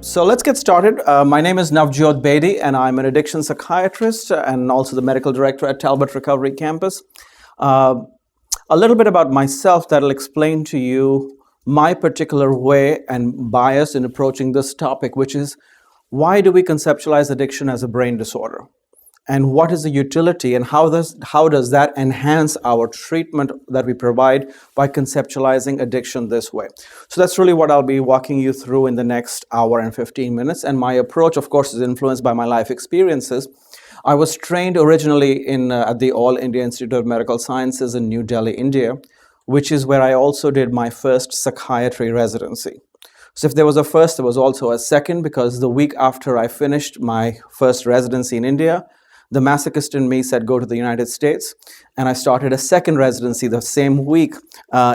So let's get started. My name is Navjot Bedi, and I'm an addiction psychiatrist and also the medical director at Talbot Recovery Campus. Uh, a little bit about myself that'll explain to you my particular way and bias in approaching this topic, which is why do we conceptualize addiction as a brain disorder? And what is the utility and how does that enhance our treatment that we provide by conceptualizing addiction this way? So that's really what I'll be walking you through in the next hour and 15 minutes. And my approach, of course, is influenced by my life experiences. I was trained originally at the All India Institute of Medical Sciences in New Delhi, India, which is where I also did my first psychiatry residency. So if there was a first, there was also a second, because the week after I finished my first residency in India, the masochist in me said, go to the United States. And I started a second residency the same week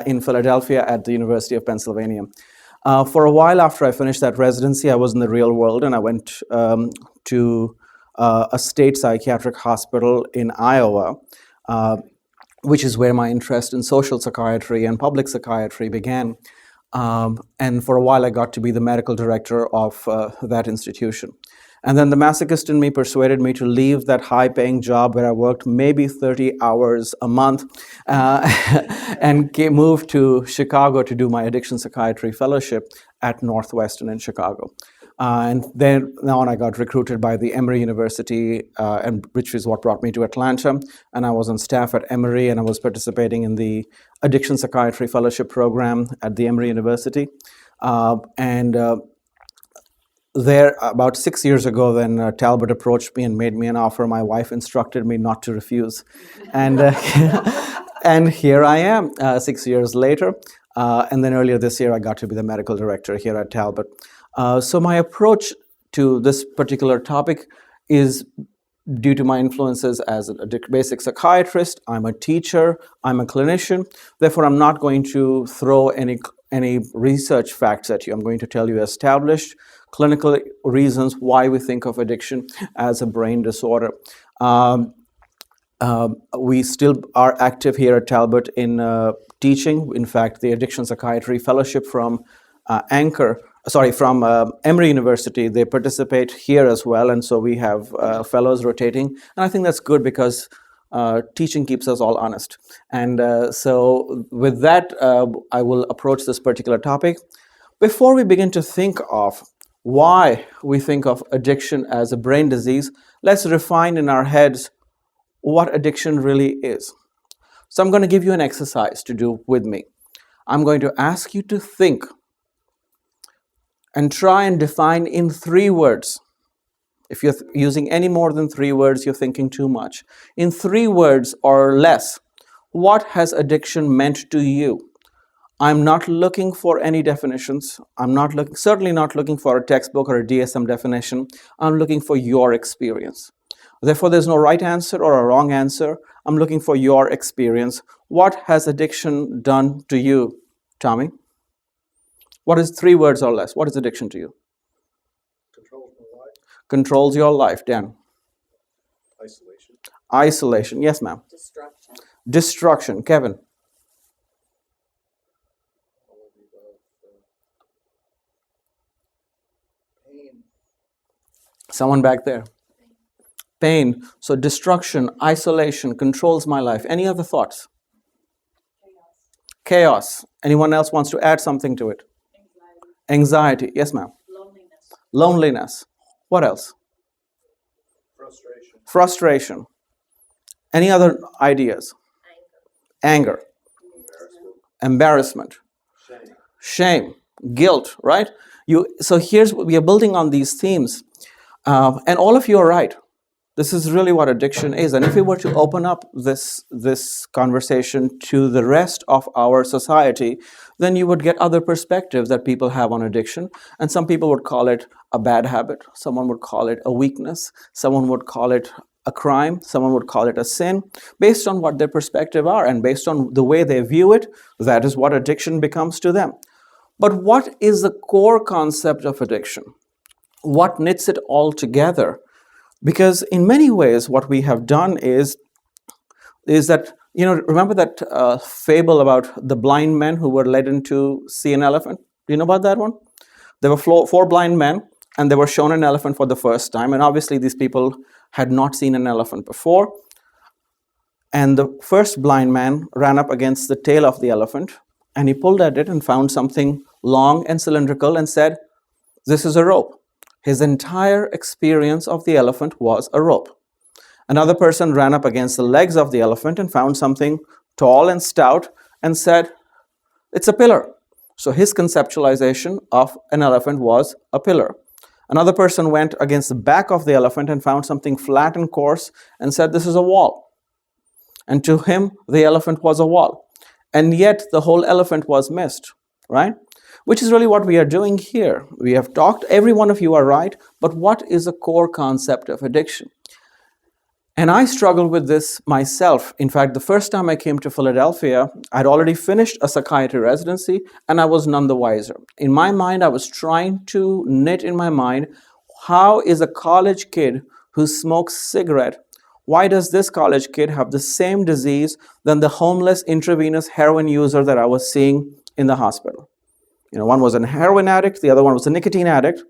in Philadelphia at the University of Pennsylvania. For a while after I finished that residency, I was in the real world, and I went to a state psychiatric hospital in Iowa, which is where my interest in social psychiatry and public psychiatry began. And for a while, I got to be the medical director of that institution. And then the masochist in me persuaded me to leave that high-paying job where I worked maybe 30 hours a month and moved to Chicago to do my addiction psychiatry fellowship at Northwestern in Chicago. And then I got recruited by the Emory University, which is what brought me to Atlanta. And I was on staff at Emory, and I was participating in the addiction psychiatry fellowship program at the Emory University. There, about 6 years ago, then Talbot approached me and made me an offer. My wife instructed me not to refuse. And and here I am 6 years later. And then earlier this year, I got to be the medical director here at Talbot. So my approach to this particular topic is due to my influences as a basic psychiatrist. I'm a teacher, I'm a clinician. Therefore, I'm not going to throw any research facts at you. I'm going to tell you established clinical reasons why we think of addiction as a brain disorder. We still are active here at Talbot in teaching. In fact, the Addiction Psychiatry Fellowship from Emory University, they participate here as well. And so we have fellows rotating. And I think that's good because teaching keeps us all honest. And so with that, I will approach this particular topic. Before we begin to think of why we think of addiction as a brain disease, let's refine in our heads what addiction really is. So I'm going to give you an exercise to do with me. I'm going to ask you to think and try and define in 3 words. If you're using any more than 3 words, you're thinking too much. In 3 words or less, what has addiction meant to you? I'm not looking for any definitions. I'm certainly not looking for a textbook or a DSM definition. I'm looking for your experience. Therefore, there's no right answer or a wrong answer. I'm looking for your experience. What has addiction done to you, Tommy? What is 3 words or less? What is addiction to you? Controls my life. Controls your life, Dan. Isolation. Isolation. Yes, ma'am. Destruction. Destruction. Kevin. Pain. Someone back there. Pain. So destruction, isolation, controls my life. Any other thoughts? Chaos. Anyone else wants to add something to it? Anxiety. Yes, ma'am. Loneliness. What else? Frustration. Any other ideas? Anger. Embarrassment. Shame. Guilt, right? So we are building on these themes. And all of you are right. This is really what addiction is. And if we were to open up this conversation to the rest of our society, then you would get other perspectives that people have on addiction. And some people would call it a bad habit. Someone would call it a weakness. Someone would call it a crime. Someone would call it a sin. Based on what their perspective are and based on the way they view it, that is what addiction becomes to them. But what is the core concept of addiction? What knits it all together? Because in many ways, what we have done is that, remember that fable about the blind men who were led in to see an elephant? Do you know about that one? There were four blind men, and they were shown an elephant for the first time. And obviously, these people had not seen an elephant before. And the first blind man ran up against the tail of the elephant, and he pulled at it and found something long and cylindrical and said, "This is a rope." His entire experience of the elephant was a rope. Another person ran up against the legs of the elephant and found something tall and stout and said, "It's a pillar." So his conceptualization of an elephant was a pillar. Another person went against the back of the elephant and found something flat and coarse and said, "This is a wall." And to him, the elephant was a wall. And yet the whole elephant was missed, right? Which is really what we are doing here. We have talked, every one of you are right, but what is a core concept of addiction? And I struggled with this myself. In fact, the first time I came to Philadelphia, I'd already finished a psychiatry residency and I was none the wiser. In my mind, I was trying to knit in my mind, how is a college kid who smokes cigarette, why does this college kid have the same disease than the homeless intravenous heroin user that I was seeing in the hospital? One was a heroin addict, the other one was a nicotine addict.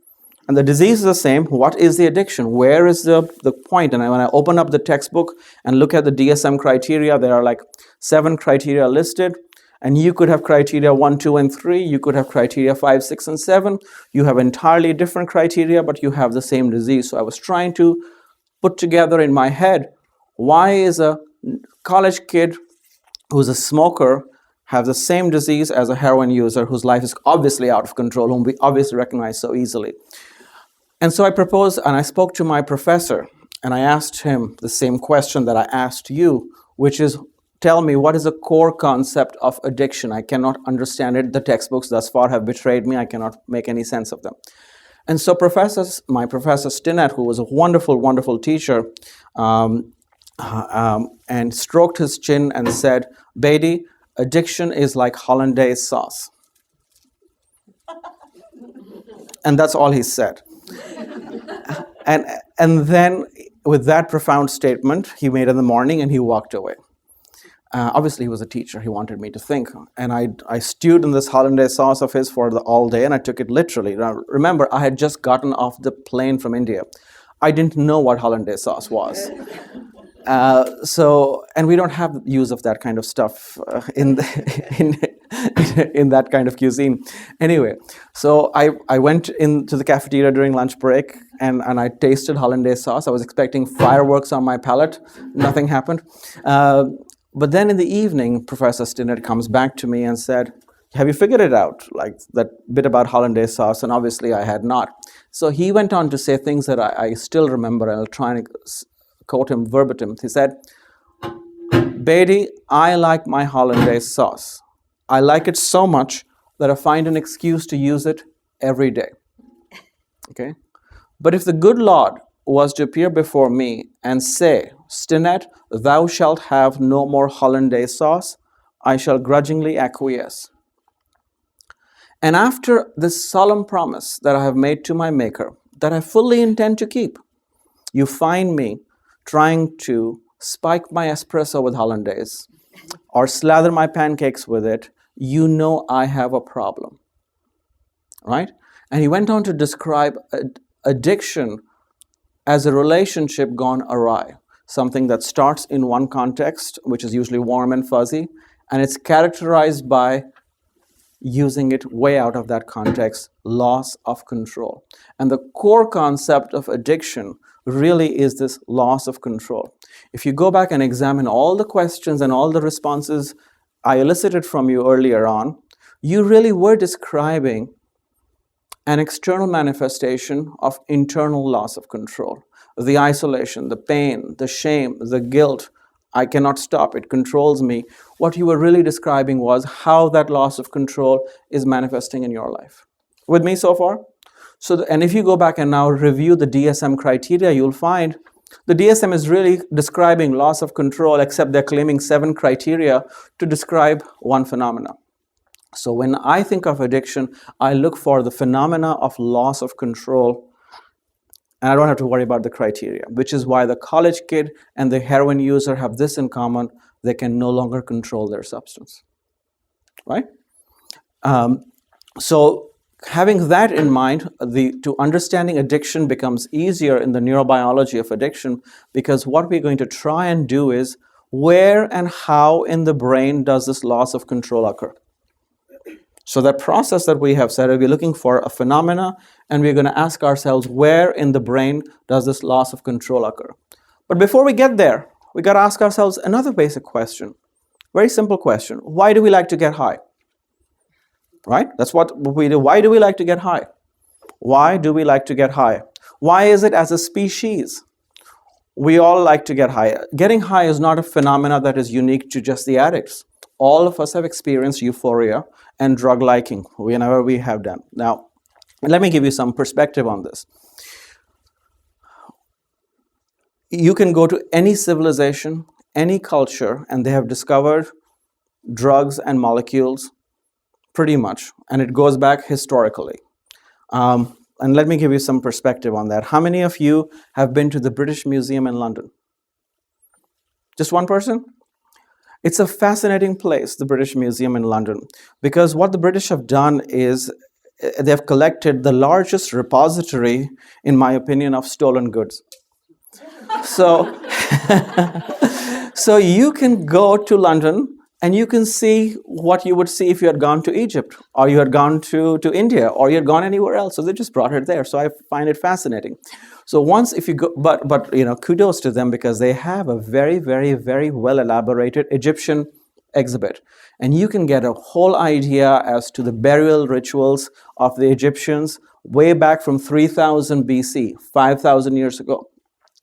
And the disease is the same. What is the addiction? Where is the point? And when I open up the textbook and look at the DSM criteria, there are like 7 criteria listed. And you could have criteria 1, 2, and 3. You could have criteria 5, 6, and 7. You have entirely different criteria, but you have the same disease. So I was trying to put together in my head, why is a college kid who's a smoker have the same disease as a heroin user whose life is obviously out of control, whom we obviously recognize so easily? And so I proposed, and I spoke to my professor, and I asked him the same question that I asked you, which is, tell me, what is the core concept of addiction? I cannot understand it. The textbooks thus far have betrayed me. I cannot make any sense of them. And so my professor Stinnett, who was a wonderful, wonderful teacher, and stroked his chin and said, "Bedi, addiction is like hollandaise sauce." And that's all he said. And then with that profound statement he made in the morning, and he walked away. Obviously, he was a teacher. He wanted me to think. And I stewed in this hollandaise sauce of his for all day, and I took it literally. Now, remember, I had just gotten off the plane from India. I didn't know what hollandaise sauce was. And we don't have use of that kind of stuff in that kind of cuisine. Anyway, so I went into the cafeteria during lunch break, and I tasted hollandaise sauce. I was expecting fireworks on my palate. Nothing happened. But then in the evening, Professor Stinnett comes back to me and said, "Have you figured it out, like that bit about hollandaise sauce?" And obviously I had not. So he went on to say things that I still remember, and I'll try and quote him verbatim. He said, "Bedi, I like my hollandaise sauce. I like it so much that I find an excuse to use it every day." Okay? "But if the good Lord was to appear before me and say, 'Stinnett, thou shalt have no more hollandaise sauce,' I shall grudgingly acquiesce. And after this solemn promise that I have made to my Maker, that I fully intend to keep, you find me trying to spike my espresso with hollandaise or slather my pancakes with it, you know I have a problem." Right? And he went on to describe addiction as a relationship gone awry, something that starts in one context, which is usually warm and fuzzy, and it's characterized by using it way out of that context, loss of control. And the core concept of addiction really is this loss of control. If you go back and examine all the questions and all the responses I elicited from you earlier on, you really were describing an external manifestation of internal loss of control. The isolation, the pain, the shame, the guilt, I cannot stop, it controls me. What you were really describing was how that loss of control is manifesting in your life. With me so far? And if you go back and now review the DSM criteria, you'll find the DSM is really describing loss of control, except they're claiming 7 criteria to describe one phenomena. So when I think of addiction, I look for the phenomena of loss of control, and I don't have to worry about the criteria, which is why the college kid and the heroin user have this in common: they can no longer control their substance, right? So Having that in mind, to understanding addiction becomes easier in the neurobiology of addiction, because what we're going to try and do is, where and how in the brain does this loss of control occur? So that process that we have said, we're looking for a phenomena, and we're going to ask ourselves, where in the brain does this loss of control occur? But before we get there, we got to ask ourselves another basic question. Very simple question. Why do we like to get high? Right? That's what we do. Why do we like to get high? Why do we like to get high? Why is it as a species we all like to get high? Getting high is not a phenomena that is unique to just the addicts. All of us have experienced euphoria and drug liking whenever we have done. Now, let me give you some perspective on this. You can go to any civilization, any culture, and they have discovered drugs and molecules pretty much, and it goes back historically. And let me give you some perspective on that. How many of you have been to the British Museum in London? Just one person? It's a fascinating place, the British Museum in London, because what the British have done is they have collected the largest repository, in my opinion, of stolen goods. So, so you can go to London and you can see what you would see if you had gone to Egypt, or you had gone to India, or you had gone anywhere else. So they just brought it there. So I find it fascinating. So once if you go, but kudos to them, because they have a very, very, very well elaborated Egyptian exhibit. And you can get a whole idea as to the burial rituals of the Egyptians way back from 3000 BC, 5,000 years ago.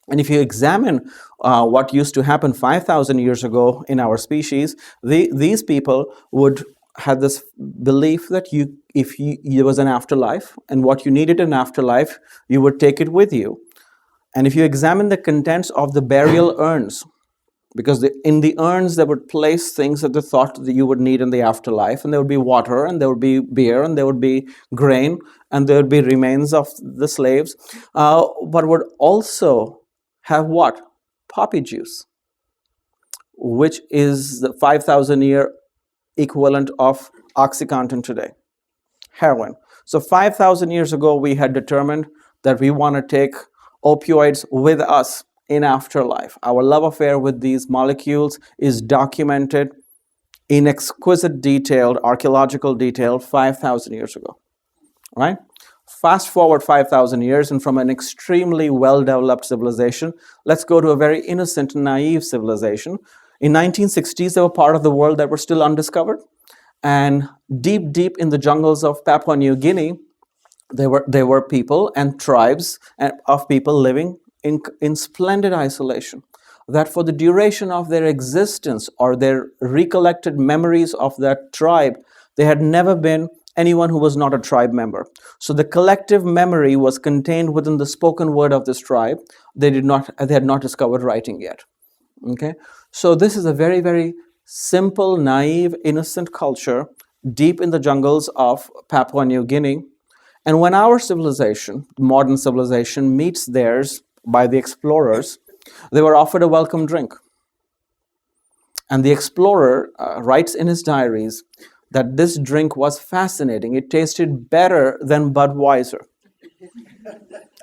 And if you examine what used to happen 5,000 years ago in our species, these people would have this belief that there was an afterlife, and what you needed in afterlife, you would take it with you. And if you examine the contents of the burial urns, because in the urns they would place things that they thought that you would need in the afterlife, and there would be water, and there would be beer, and there would be grain, and there would be remains of the slaves, but would also have what? Poppy juice, which is the 5,000-year equivalent of OxyContin today, heroin. So 5,000 years ago, we had determined that we want to take opioids with us in afterlife. Our love affair with these molecules is documented in exquisite detail, archaeological detail, 5,000 years ago, right? Fast forward 5,000 years, and from an extremely well-developed civilization, let's go to a very innocent, naive civilization. In 1960s, they were part of the world that were still undiscovered. And deep, deep in the jungles of Papua New Guinea, there were people and tribes of people living in splendid isolation, that for the duration of their existence or their recollected memories of that tribe, there had never been anyone who was not a tribe member. So the collective memory was contained within the spoken word of this tribe. They had not discovered writing yet. Okay, so this is a very, very simple, naive, innocent culture deep in the jungles of Papua New Guinea. And when our civilization, modern civilization, meets theirs by the explorers, they were offered a welcome drink. And the explorer writes in his diaries that this drink was fascinating. It tasted better than Budweiser.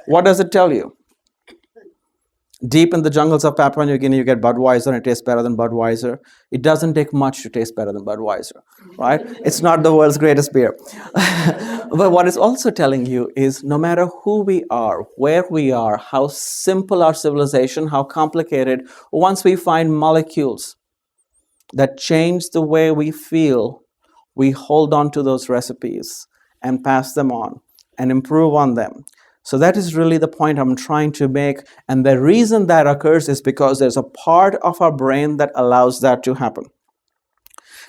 What does it tell you? Deep in the jungles of Papua New Guinea, you get Budweiser, and it tastes better than Budweiser. It doesn't take much to taste better than Budweiser, right? It's not the world's greatest beer. But what it's also telling you is no matter who we are, where we are, how simple our civilization, how complicated, once we find molecules that change the way we feel, we hold on to those recipes and pass them on and improve on them. So that is really the point I'm trying to make. And the reason that occurs is because there's a part of our brain that allows that to happen.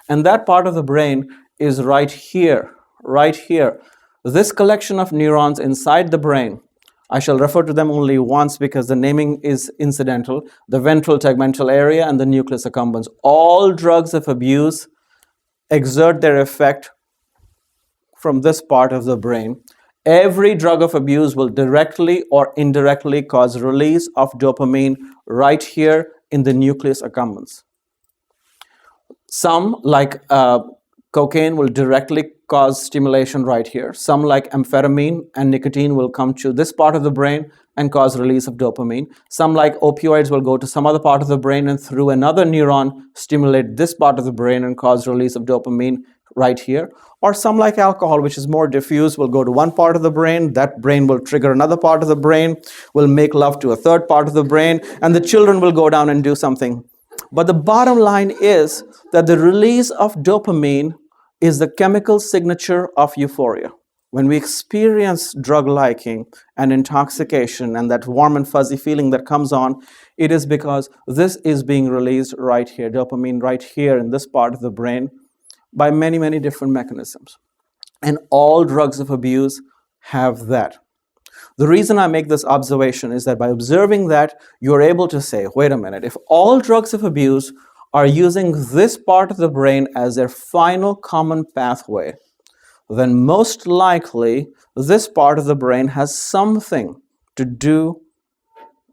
And that part of the brain is right here, right here. This collection of neurons inside the brain, I shall refer to them only once because the naming is incidental, the ventral tegmental area and the nucleus accumbens. All drugs of abuse exert their effect from this part of the brain. Every drug of abuse will directly or indirectly cause release of dopamine right here in the nucleus accumbens. Some, like Cocaine will directly cause stimulation right here. Some like amphetamine and nicotine will come to this part of the brain and cause release of dopamine. Some like opioids will go to some other part of the brain and through another neuron stimulate this part of the brain and cause release of dopamine right here. Or some like alcohol, which is more diffuse, will go to one part of the brain, that brain will trigger another part of the brain, will make love to a third part of the brain, and the children will go down and do something. But the bottom line is that the release of dopamine is the chemical signature of euphoria. When we experience drug liking and intoxication and that warm and fuzzy feeling that comes on, it is because this is being released right here, dopamine right here in this part of the brain, by many, many different mechanisms. And all drugs of abuse have that. The reason I make this observation is that by observing that, you're able to say, wait a minute, if all drugs of abuse are using this part of the brain as their final common pathway, then most likely this part of the brain has something to do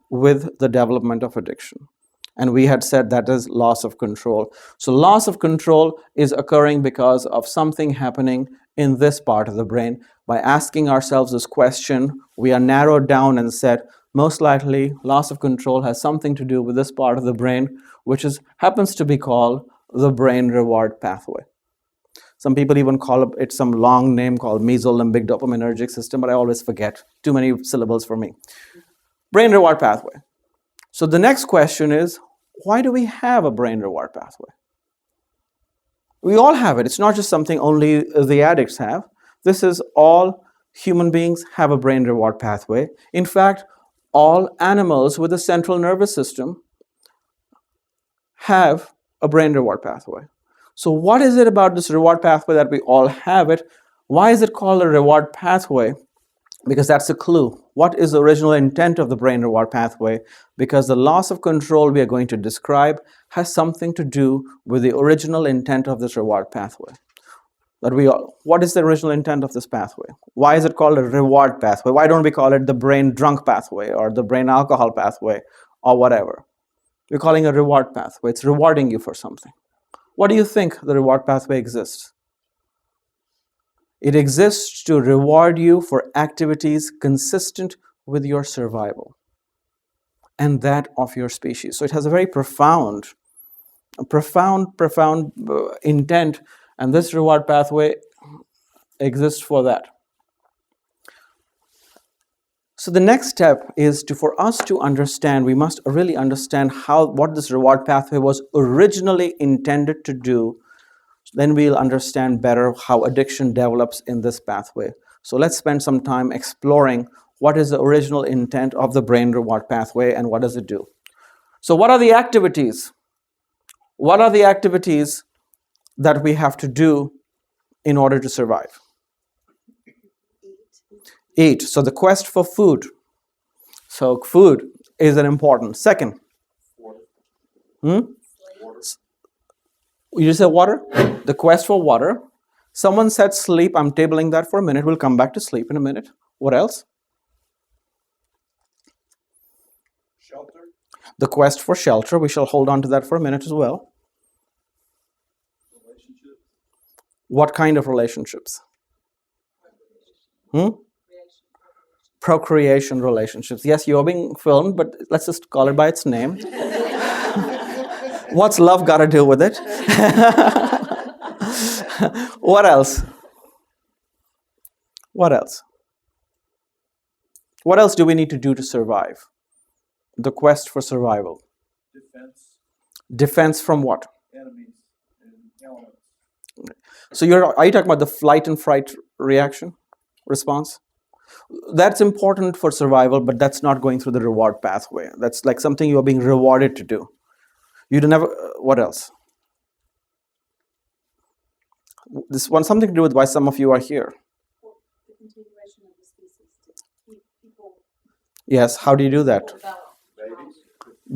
with the development of addiction. And we had said that is loss of control. So loss of control is occurring because of something happening in this part of the brain. By asking ourselves this question, we are narrowed down and said, most likely loss of control has something to do with this part of the brain, which happens to be called the brain reward pathway. Some people even call it some long name called mesolimbic dopaminergic system, but I always forget. Too many syllables for me. Brain reward pathway. So the next question is, why do we have a brain reward pathway? We all have it. It's not just something only the addicts have. This is all human beings have a brain reward pathway. In fact, all animals with a central nervous system have a brain reward pathway. So what is it about this reward pathway that we all have it? Why is it called a reward pathway? Because that's a clue. What is the original intent of the brain reward pathway? Because the loss of control we are going to describe has something to do with the original intent of this reward pathway. What is the original intent of this pathway? Why is it called a reward pathway? Why don't we call it the brain drunk pathway or the brain alcohol pathway or whatever? We're calling it a reward pathway. It's rewarding you for something. What do you think the reward pathway exists? It exists to reward you for activities consistent with your survival and that of your species. So it has a very profound intent, and this reward pathway exists for that. So the next step is for us to understand, we must really understand what this reward pathway was originally intended to do. Then we'll understand better how addiction develops in this pathway. So let's spend some time exploring what is the original intent of the brain reward pathway and what does it do. So what are the activities? What are the activities that we have to do in order to survive? Eat. So the quest for food. So food is an important. Second. You said water? The quest for water. Someone said sleep. I'm tabling that for a minute. We'll come back to sleep in a minute. What else? Shelter. The quest for shelter. We shall hold on to that for a minute as well. Relationships. What kind of relationships? Procreation relationships. Yes, you're being filmed, but let's just call it by its name. What's love got to do with it? What else? What else? What else do we need to do to survive? The quest for survival. Defense. Defense from what? Enemies and elements. So are you talking about the flight and fright reaction response? That's important for survival, but that's not going through the reward pathway. That's like something you are being rewarded to do. You don't never. What else? This wants something to do with why some of you are here. The continuation of the species to keep people. Yes. How do you do that? Babies.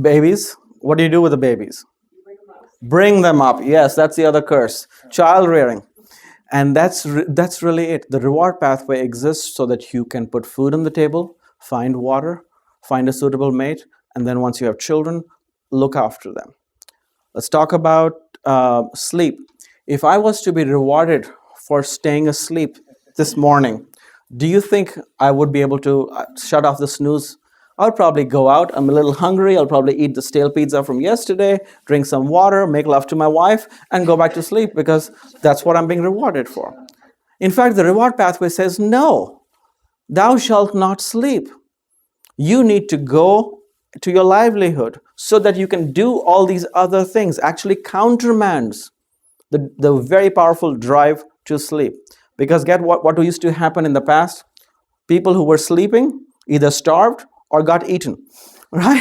Babies. What do you do with the babies? You bring them up. Bring them up. Yes, that's the other curse. Child rearing. And that's really it. The reward pathway exists so that you can put food on the table, find water, find a suitable mate, and then once you have children, look after them. Let's talk about sleep. If I was to be rewarded for staying asleep this morning, do you think I would be able to shut off the snooze? I'll probably go out. I'm a little hungry. I'll probably eat the stale pizza from yesterday, drink some water, make love to my wife, and go back to sleep because that's what I'm being rewarded for. In fact, the reward pathway says, no, thou shalt not sleep. You need to go to your livelihood so that you can do all these other things, actually countermands the very powerful drive to sleep. Because get what used to happen in the past? People who were sleeping either starved or got eaten, right?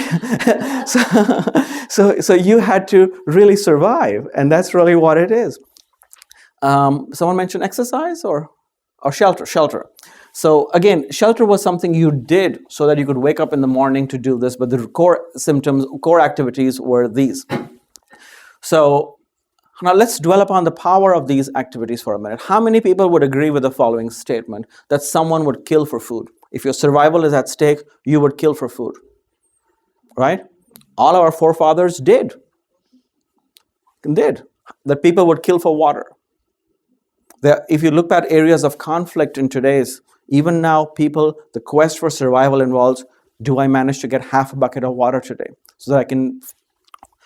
so you had to really survive, and that's really what it is. Someone mentioned exercise or shelter. So again, shelter was something you did so that you could wake up in the morning to do this, but the core activities were these. So now let's dwell upon the power of these activities for a minute. How many people would agree with the following statement, that someone would kill for food? If your survival is at stake, you would kill for food, right? All our forefathers did. That people would kill for water. If you look at areas of conflict in today's, even now, people, the quest for survival involves, do I manage to get half a bucket of water today? So that I can,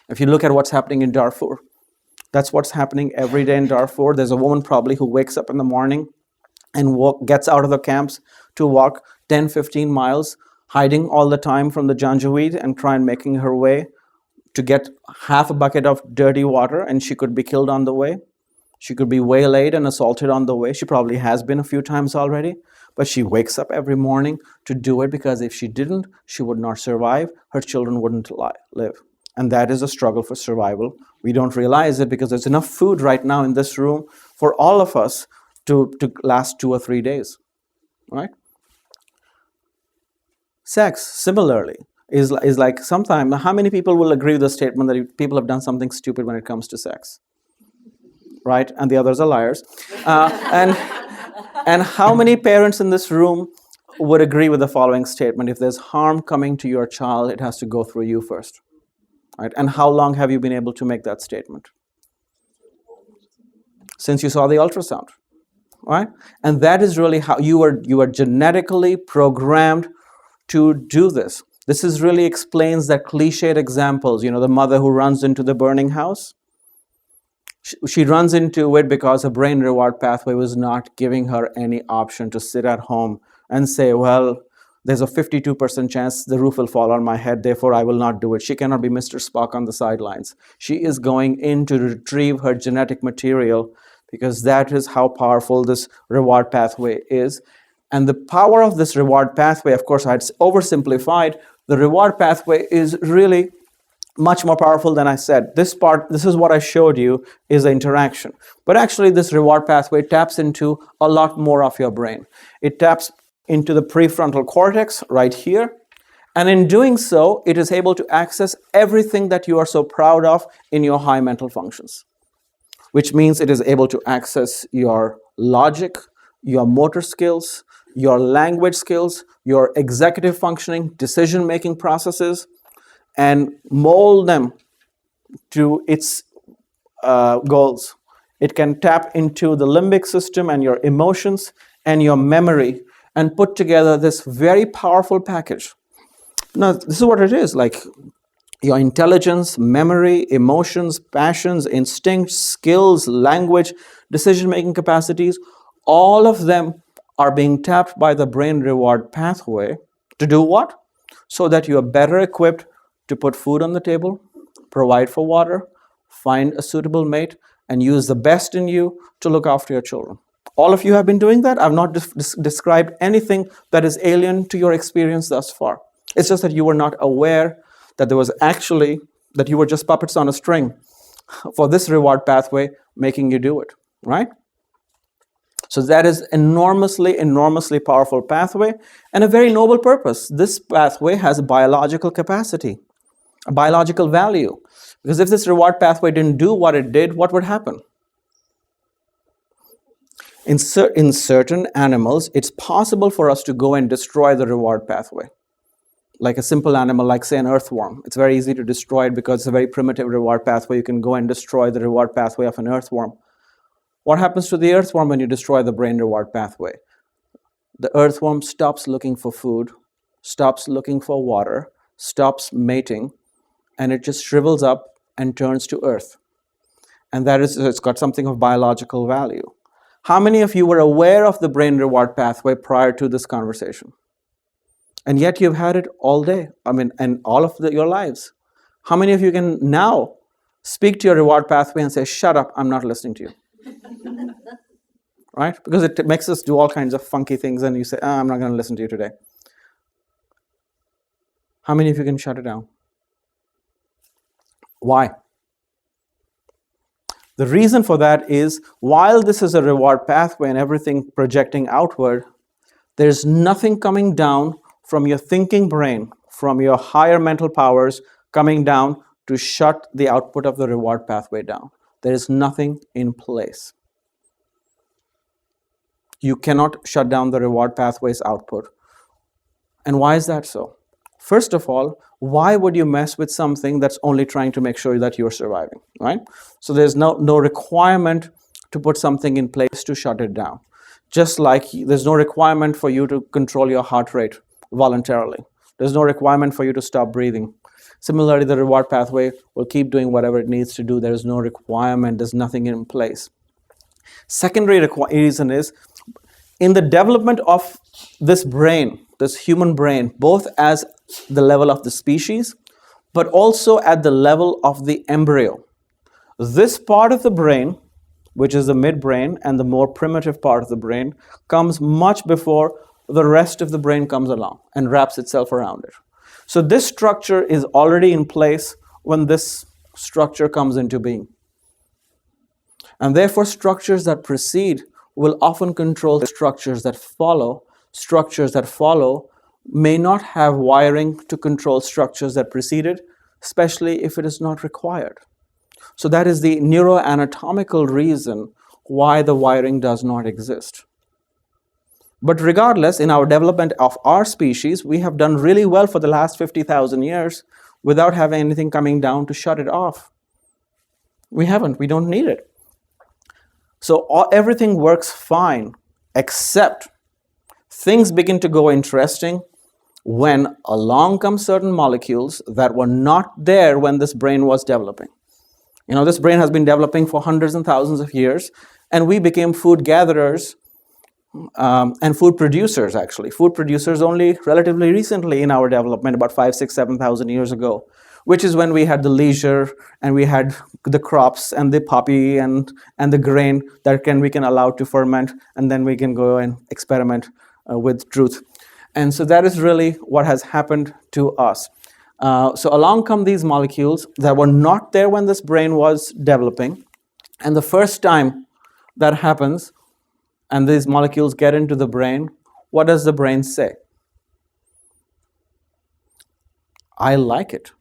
if you look at what's happening in Darfur, that's what's happening every day in Darfur. There's a woman probably who wakes up in the morning and gets out of the camps to walk 10, 15 miles, hiding all the time from the Janjaweed and try and making her way to get half a bucket of dirty water, and she could be killed on the way. She could be waylaid and assaulted on the way. She probably has been a few times already, but she wakes up every morning to do it because if she didn't, she would not survive. Her children wouldn't live. And that is a struggle for survival. We don't realize it because there's enough food right now in this room for all of us to last 2 or 3 days, right? Sex, similarly, is like sometimes, how many people will agree with the statement that people have done something stupid when it comes to sex? Right? And the others are liars. And how many parents in this room would agree with the following statement? If there's harm coming to your child, it has to go through you first. Right? And how long have you been able to make that statement? Since you saw the ultrasound. Right? And that is really how you are genetically programmed to do this. This is really explains that cliched examples, the mother who runs into the burning house. She runs into it because her brain reward pathway was not giving her any option to sit at home and say, well, there's a 52% chance the roof will fall on my head, therefore I will not do it. She cannot be Mr. Spock on the sidelines. She is going in to retrieve her genetic material because that is how powerful this reward pathway is. And the power of this reward pathway, of course, I had oversimplified. The reward pathway is really much more powerful than I said. This is what I showed you, is the interaction. But actually, this reward pathway taps into a lot more of your brain. It taps into the prefrontal cortex right here. And in doing so, it is able to access everything that you are so proud of in your high mental functions, which means it is able to access your logic, your motor skills, your language skills, your executive functioning, decision-making processes, and mold them to its goals. It can tap into the limbic system and your emotions and your memory and put together this very powerful package. Now, this is what it is, like your intelligence, memory, emotions, passions, instincts, skills, language, decision-making capacities, all of them are being tapped by the brain reward pathway to do what? So that you are better equipped to put food on the table, provide for water, find a suitable mate, and use the best in you to look after your children. All of you have been doing that. I've not described anything that is alien to your experience thus far. It's just that you were not aware that there was actually, that you were just puppets on a string for this reward pathway making you do it, right? So that is enormously, enormously powerful pathway and a very noble purpose. This pathway has a biological capacity, a biological value. Because if this reward pathway didn't do what it did, what would happen? In certain animals, it's possible for us to go and destroy the reward pathway. Like a simple animal, like say an earthworm. It's very easy to destroy it because it's a very primitive reward pathway. You can go and destroy the reward pathway of an earthworm. What happens to the earthworm when you destroy the brain reward pathway? The earthworm stops looking for food, stops looking for water, stops mating, and it just shrivels up and turns to earth. And that is, it's got something of biological value. How many of you were aware of the brain reward pathway prior to this conversation? And yet you've had it all day, and all of your lives. How many of you can now speak to your reward pathway and say, shut up, I'm not listening to you? Right? Because it makes us do all kinds of funky things and you say, I'm not going to listen to you today. How many of you can shut it down? Why? The reason for that is, while this is a reward pathway and everything projecting outward, there's nothing coming down from your thinking brain, from your higher mental powers coming down to shut the output of the reward pathway down. There is nothing in place. You cannot shut down the reward pathway's output. And why is that so? First of all, why would you mess with something that's only trying to make sure that you're surviving, right? So there's no requirement to put something in place to shut it down. Just like there's no requirement for you to control your heart rate voluntarily. There's no requirement for you to stop breathing. Similarly, the reward pathway will keep doing whatever it needs to do. There is no requirement. There's nothing in place. Secondary reason is, in the development of this brain, this human brain, both as the level of the species, but also at the level of the embryo. This part of the brain, which is the midbrain and the more primitive part of the brain, comes much before the rest of the brain comes along and wraps itself around it. So this structure is already in place when this structure comes into being. And therefore, structures that precede will often control the structures that follow. Structures that follow may not have wiring to control structures that preceded, especially if it is not required. So that is the neuroanatomical reason why the wiring does not exist. But regardless, in our development of our species, we have done really well for the last 50,000 years without having anything coming down to shut it off. We haven't. We don't need it. So everything works fine, except things begin to go interesting when along come certain molecules that were not there when this brain was developing. You know, this brain has been developing for hundreds and thousands of years, and we became food gatherers and food producers, actually. Food producers only relatively recently in our development, about 5, 6, 7,000 years ago, which is when we had the leisure and we had the crops and the poppy and the grain that we can allow to ferment, and then we can go and experiment with truth. And so that is really what has happened to us. So along come these molecules that were not there when this brain was developing. And the first time that happens, and these molecules get into the brain, what does the brain say? I like it.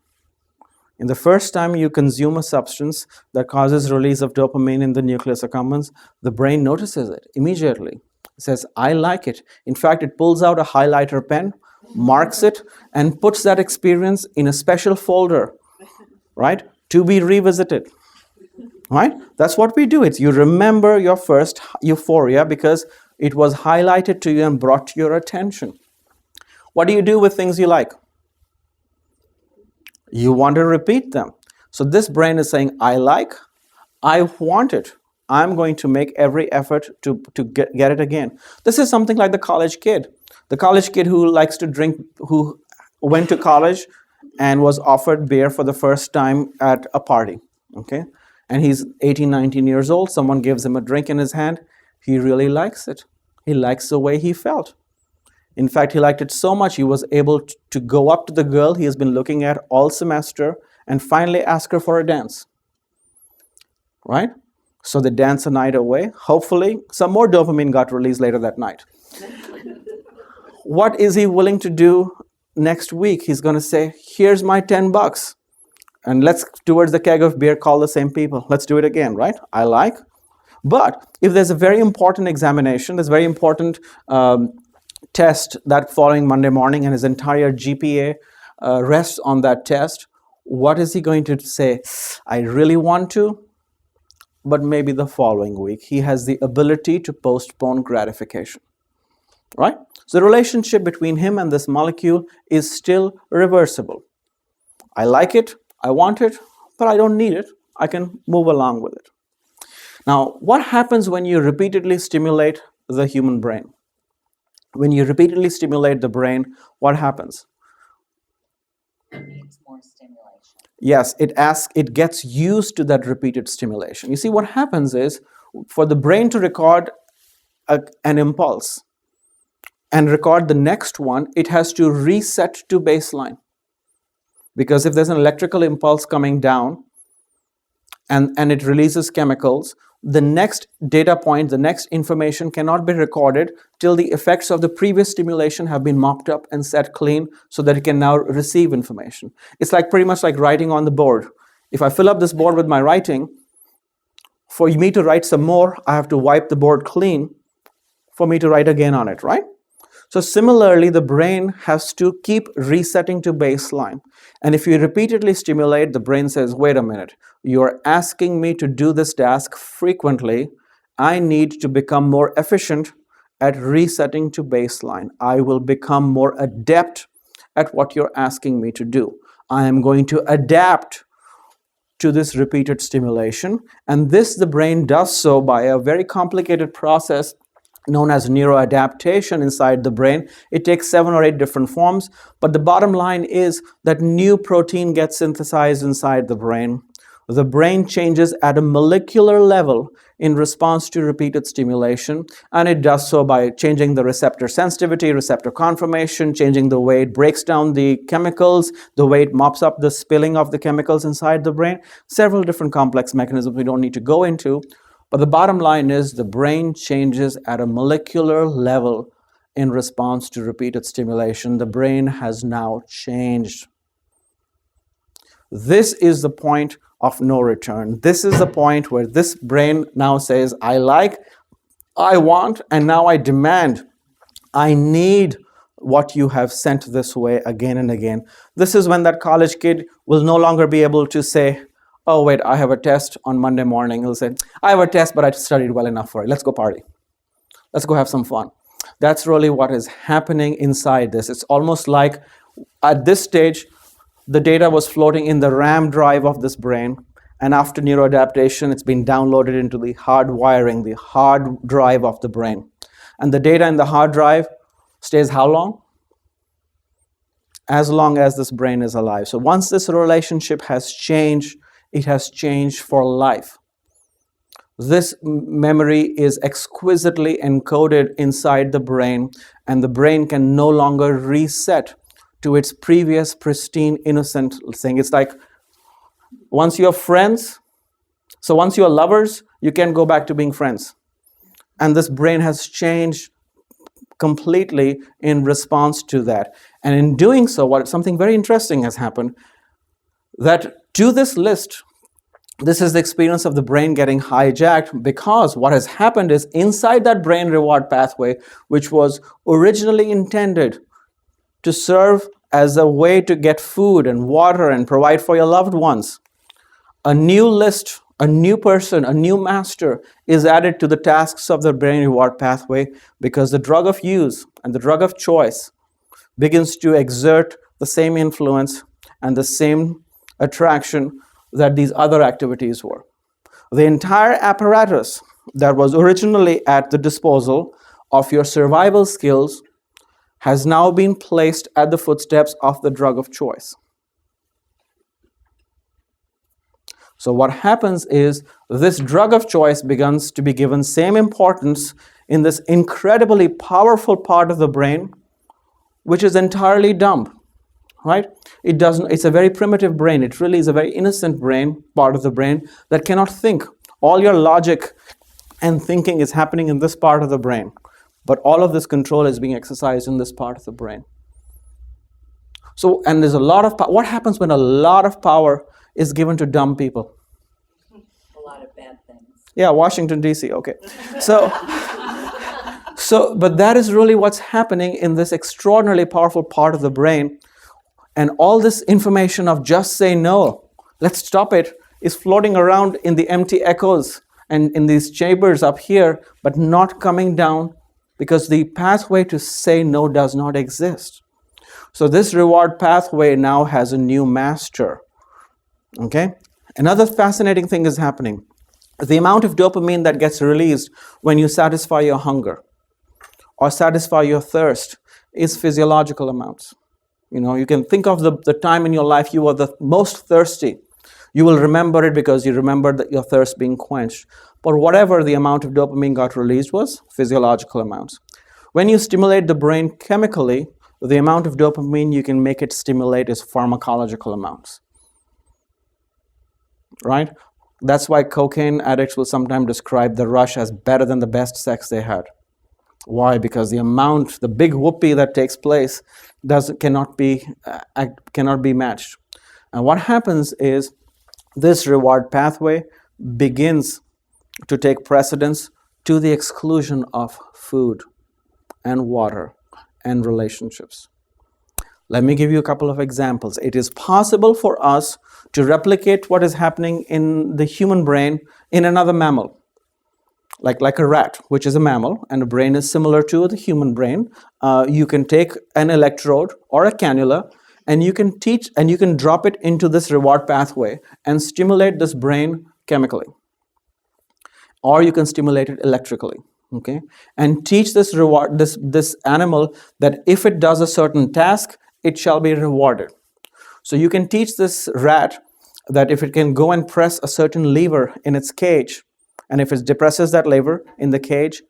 In the first time you consume a substance that causes release of dopamine in the nucleus accumbens, the brain notices it immediately. It says, I like it. In fact, it pulls out a highlighter pen, marks it, and puts that experience in a special folder, right, to be revisited. Right? That's what we do. It's you remember your first euphoria because it was highlighted to you and brought to your attention. What do you do with things you like? You want to repeat them. So this brain is saying, I like, I want it. I'm going to make every effort to get it again. This is something like the college kid. The college kid who likes to drink, who went to college and was offered beer for the first time at a party. Okay? And he's 18, 19 years old. Someone gives him a drink in his hand. He really likes it. He likes the way he felt. In fact, he liked it so much he was able to go up to the girl he has been looking at all semester and finally ask her for a dance. Right? So they dance a night away. Hopefully, some more dopamine got released later that night. What is he willing to do next week? He's going to say, here's my $10. And let's, towards the keg of beer, call the same people. Let's do it again, right? I like. But if there's a very important examination, there's a very important test that following Monday morning, and his entire GPA rests on that test, what is he going to say? I really want to. but maybe the following week. He has the ability to postpone gratification, right? So the relationship between him and this molecule is still reversible. I like it, I want it, but I don't need it. I can move along with it. Now, what happens when you repeatedly stimulate the human brain? When you repeatedly stimulate the brain, what happens? It needs more stimulation. Yes, it gets used to that repeated stimulation. You see, what happens is, for the brain to record an impulse and record the next one, it has to reset to baseline. Because if there's an electrical impulse coming down and it releases chemicals, the next data point, the next information cannot be recorded till the effects of the previous stimulation have been mopped up and set clean so that it can now receive information. It's like pretty much like writing on the board. If I fill up this board with my writing, for me to write some more, I have to wipe the board clean for me to write again on it, right? So similarly, the brain has to keep resetting to baseline. And if you repeatedly stimulate, the brain says, wait a minute, you're asking me to do this task frequently. I need to become more efficient at resetting to baseline. I will become more adept at what you're asking me to do. I am going to adapt to this repeated stimulation. And this, the brain does so by a very complicated process known as neuroadaptation inside the brain. It takes 7 or 8 different forms, but the bottom line is that new protein gets synthesized inside the brain. The brain changes at a molecular level in response to repeated stimulation, and it does so by changing the receptor sensitivity, receptor conformation, changing the way it breaks down the chemicals, the way it mops up the spilling of the chemicals inside the brain. Several different complex mechanisms we don't need to go into. But the bottom line is the brain changes at a molecular level in response to repeated stimulation. The brain has now changed. This is the point of no return. This is the point where this brain now says, I like, I want, and now I demand. I need what you have sent this way again and again. This is when that college kid will no longer be able to say, oh, wait, I have a test on Monday morning. He'll say, I have a test, but I studied well enough for it. Let's go party. Let's go have some fun. That's really what is happening inside this. It's almost like at this stage, the data was floating in the RAM drive of this brain. And after neuroadaptation, it's been downloaded into the hard wiring, the hard drive of the brain. And the data in the hard drive stays how long? As long as this brain is alive. So once this relationship has changed, it has changed for life. This memory is exquisitely encoded inside the brain, and the brain can no longer reset to its previous pristine, innocent thing. It's like once you're friends, so once you're lovers, you can go back to being friends. And this brain has changed completely in response to that. And in doing so, something very interesting has happened. That to this list, this is the experience of the brain getting hijacked, because what has happened is inside that brain reward pathway, which was originally intended to serve as a way to get food and water and provide for your loved ones, a new list, a new person, a new master is added to the tasks of the brain reward pathway, because the drug of use and the drug of choice begins to exert the same influence and the same attraction that these other activities were. The entire apparatus that was originally at the disposal of your survival skills has now been placed at the footsteps of the drug of choice. So what happens is this drug of choice begins to be given same importance in this incredibly powerful part of the brain, which is entirely dumb. Right? It's a very primitive brain. It really is a very innocent brain, part of the brain that cannot think. All your logic and thinking is happening in this part of the brain. But all of this control is being exercised in this part of the brain. So, and there's a lot of power. What happens when a lot of power is given to dumb people? A lot of bad things. Yeah, Washington, D.C., okay. But that is really what's happening in this extraordinarily powerful part of the brain. And all this information of just say no, let's stop it, is floating around in the empty echoes and in these chambers up here, but not coming down because the pathway to say no does not exist. So this reward pathway now has a new master. Okay? Another fascinating thing is happening. The amount of dopamine that gets released when you satisfy your hunger or satisfy your thirst is physiological amounts. You can think of the time in your life you were the most thirsty. You will remember it because you remember that your thirst being quenched. But whatever the amount of dopamine got released was physiological amounts. When you stimulate the brain chemically, the amount of dopamine you can make it stimulate is pharmacological amounts. Right? That's why cocaine addicts will sometimes describe the rush as better than the best sex they had. Why? Because the big whoopee that takes place cannot be matched. And what happens is this reward pathway begins to take precedence to the exclusion of food and water and relationships. Let me give you a couple of examples. It is possible for us to replicate what is happening in the human brain in another mammal, like a rat, which is a mammal, and the brain is similar to the human brain. You can take an electrode or a cannula, and you can drop it into this reward pathway and stimulate this brain chemically, or you can stimulate it electrically. Okay, and teach this animal that if it does a certain task, it shall be rewarded. So you can teach this rat that if it can go and press a certain lever in its cage, and if it depresses that lever in the cage,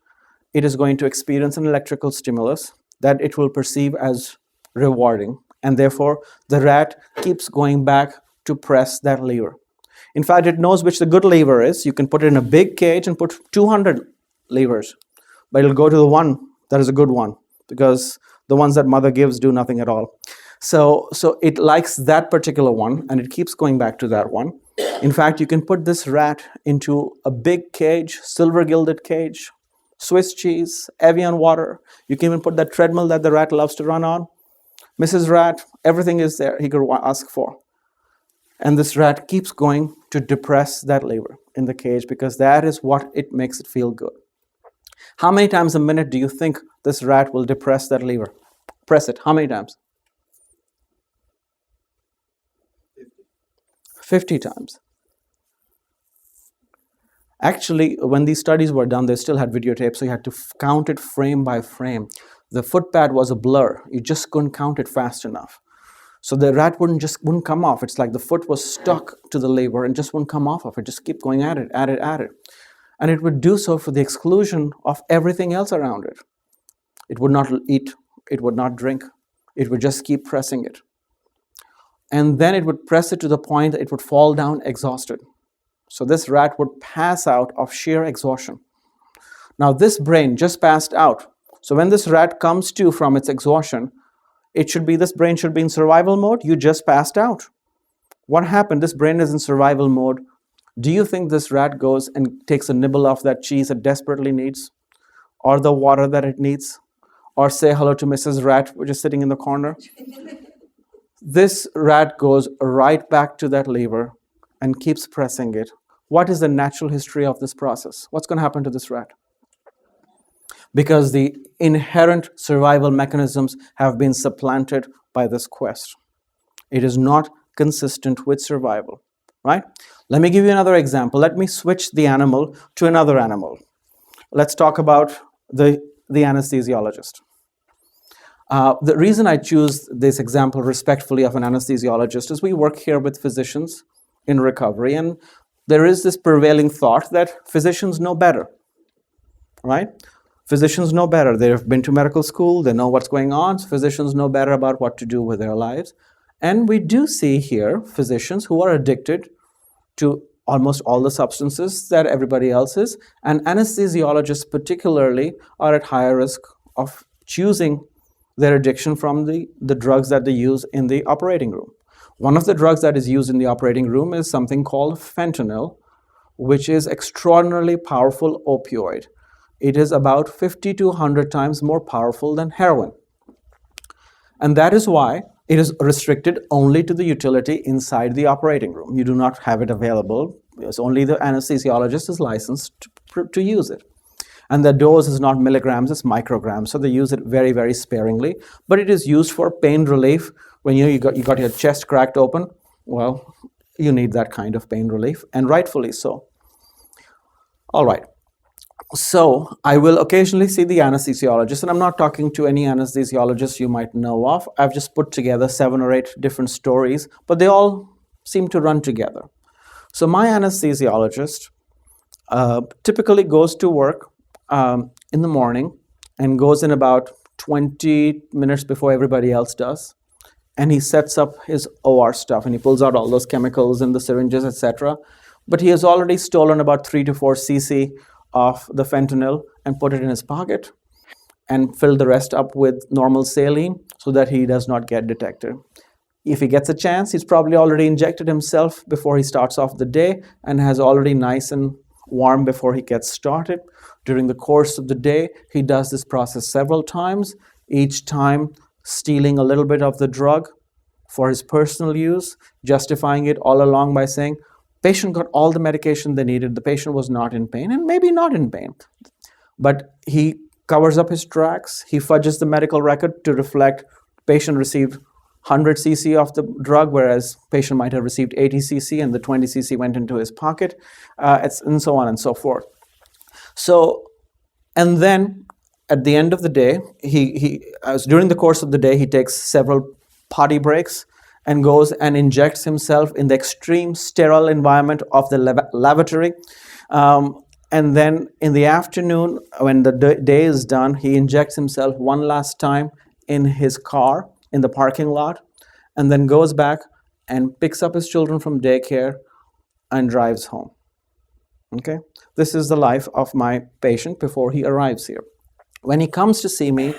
it is going to experience an electrical stimulus that it will perceive as rewarding. And therefore, the rat keeps going back to press that lever. In fact, it knows which the good lever is. You can put it in a big cage and put 200 levers, but it'll go to the one that is a good one, because the ones that mother gives do nothing at all. So it likes that particular one, and it keeps going back to that one. In fact, you can put this rat into a big cage, silver gilded cage, Swiss cheese, Evian water. You can even put that treadmill that the rat loves to run on. Mrs. Rat, everything is there he could ask for. And this rat keeps going to depress that lever in the cage because that is what it makes it feel good. How many times a minute do you think this rat will depress that lever? Press it. How many times? 50 times. Actually, when these studies were done, they still had videotape, so you had to count it frame by frame. The footpad was a blur. You just couldn't count it fast enough. So the rat wouldn't come off. It's like the foot was stuck to the lever and just wouldn't come off of it. Just keep going at it. And it would do so for the exclusion of everything else around it. It would not eat. It would not drink. It would just keep pressing it. And then it would press it to the point that it would fall down exhausted. So this rat would pass out of sheer exhaustion. Now this brain just passed out. So when this rat comes to from its exhaustion, this brain should be in survival mode. You just passed out. What happened? This brain is in survival mode. Do you think this rat goes and takes a nibble off that cheese it desperately needs? Or the water that it needs? Or say hello to Mrs. Rat, which is sitting in the corner? This rat goes right back to that lever and keeps pressing it. What is the natural history of this process? What's going to happen to this rat? Because the inherent survival mechanisms have been supplanted by this quest. It is not consistent with survival, right? Let me give you another example. Let me switch the animal to another animal. Let's talk about the anesthesiologist. The reason I choose this example respectfully of an anesthesiologist is we work here with physicians in recovery, and there is this prevailing thought that physicians know better, right? Physicians know better. They've been to medical school. They know what's going on. So physicians know better about what to do with their lives. And we do see here physicians who are addicted to almost all the substances that everybody else is. And anesthesiologists particularly are at higher risk of choosing their addiction from the drugs that they use in the operating room. One of the drugs that is used in the operating room is something called fentanyl, which is extraordinarily powerful opioid. It is about 50 to 100 times more powerful than heroin. And that is why it is restricted only to the utility inside the operating room. You do not have it available It's only the anesthesiologist is licensed to use it. And the dose is not milligrams, it's micrograms. So they use it very, very sparingly. But it is used for pain relief. When you got your chest cracked open, well, you need that kind of pain relief, and rightfully so. All right. So I will occasionally see the anesthesiologist, and I'm not talking to any anesthesiologist you might know of. I've just put together 7 or 8 different stories, but they all seem to run together. So my anesthesiologist typically goes to work in the morning and goes in about 20 minutes before everybody else does. And he sets up his OR stuff, and he pulls out all those chemicals and the syringes, etc. But he has already stolen about 3 to 4 cc of the fentanyl and put it in his pocket and filled the rest up with normal saline so that he does not get detected. If he gets a chance, he's probably already injected himself before he starts off the day and has already nice and warm before he gets started. During the course of the day, he does this process several times, each time stealing a little bit of the drug for his personal use, justifying it all along by saying, patient got all the medication they needed, the patient was not in pain, and maybe not in pain. But he covers up his tracks, he fudges the medical record to reflect patient received 100 cc of the drug, whereas patient might have received 80 cc and the 20 cc went into his pocket, and so on and so forth. So, and then at the end of the day, during the course of the day, he takes several potty breaks and goes and injects himself in the extreme sterile environment of the lavatory. And then in the afternoon, when the day is done, he injects himself one last time in his car in the parking lot, and then goes back and picks up his children from daycare and drives home. Okay? This is the life of my patient before he arrives here. When he comes to see me,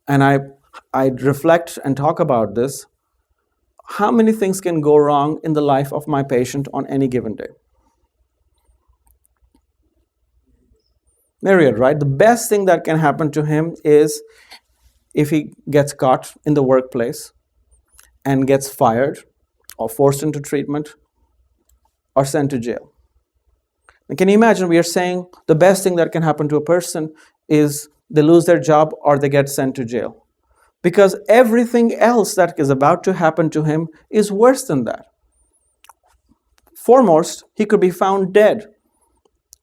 and I reflect and talk about this, how many things can go wrong in the life of my patient on any given day? Myriad, right? The best thing that can happen to him is if he gets caught in the workplace and gets fired or forced into treatment or sent to jail. And can you imagine, we are saying the best thing that can happen to a person is they lose their job or they get sent to jail. Because everything else that is about to happen to him is worse than that. Foremost, he could be found dead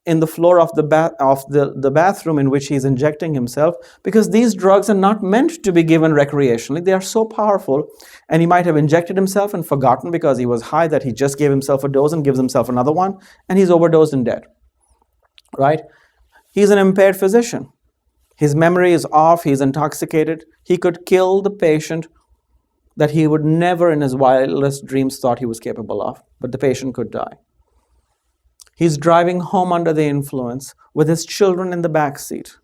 in the floor of the bathroom in which he's injecting himself, because these drugs are not meant to be given recreationally. They are so powerful, and he might have injected himself and forgotten because he was high that he just gave himself a dose and gives himself another one, and he's overdosed and dead, right? He's an impaired physician. His memory is off, he's intoxicated. He could kill the patient that he would never in his wildest dreams thought he was capable of, but the patient could die. He's driving home under the influence with his children in the back seat,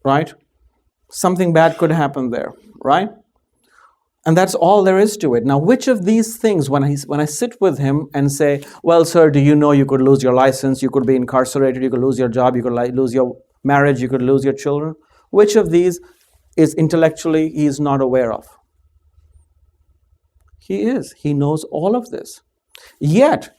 right? Something bad could happen there, right? And that's all there is to it. Now, which of these things, when I sit with him and say, well, sir, do you know you could lose your license, you could be incarcerated, you could lose your job, you could lose your marriage, you could lose your children? Which of these is intellectually he is not aware of? He is. He knows all of this. Yet,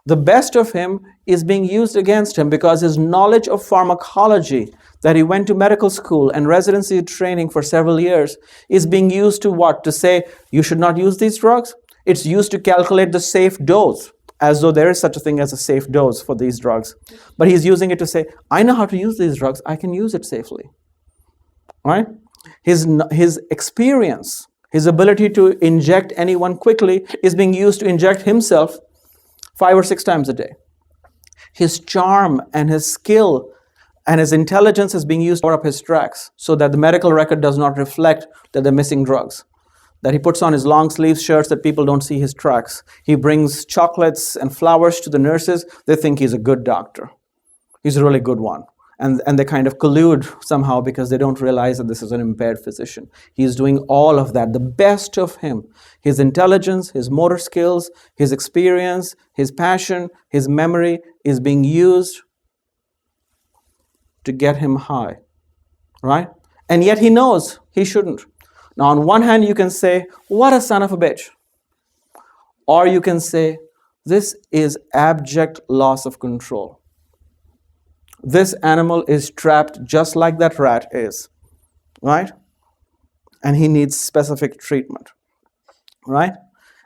the best of him is being used against him because his knowledge of pharmacology, that he went to medical school and residency training for several years, is being used to what? To say, you should not use these drugs? It's used to calculate the safe dose, as though there is such a thing as a safe dose for these drugs. But he's using it to say, I know how to use these drugs, I can use it safely. Right? His experience, his ability to inject anyone quickly is being used to inject himself 5 or 6 times a day. His charm and his skill and his intelligence is being used to cover up his tracks so that the medical record does not reflect that they're missing drugs. That he puts on his long sleeve shirts that people don't see his tracks. He brings chocolates and flowers to the nurses. They think he's a good doctor. He's a really good one. And they kind of collude somehow because they don't realize that this is an impaired physician. He's doing all of that, the best of him. His intelligence, his motor skills, his experience, his passion, his memory is being used to get him high, right? And yet he knows he shouldn't. Now, on one hand, you can say, what a son of a bitch. Or you can say, This is abject loss of control. This animal is trapped just like that rat is, right? And he needs specific treatment, right?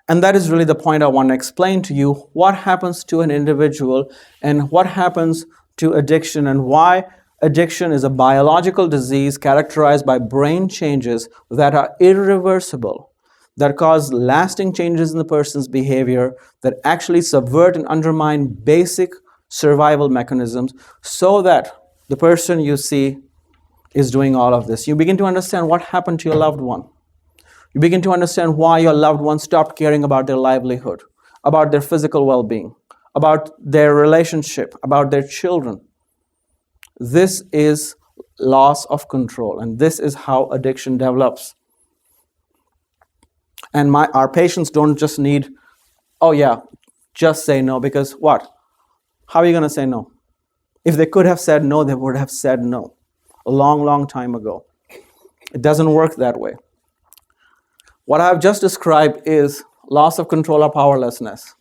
And that is really the point I want to explain to you. What happens to an individual and what happens to addiction, and why addiction is a biological disease characterized by brain changes that are irreversible, that cause lasting changes in the person's behavior, that actually subvert and undermine basic survival mechanisms, so that the person you see is doing all of this. You begin to understand what happened to your loved one. You begin to understand why your loved one stopped caring about their livelihood, about their physical well-being, about their relationship, about their children. This is loss of control, and this is how addiction develops. And our patients don't just need, oh yeah, just say no, because what? How are you going to say no? If they could have said no, they would have said no a long, long time ago. It doesn't work that way. What I've just described is loss of control or powerlessness.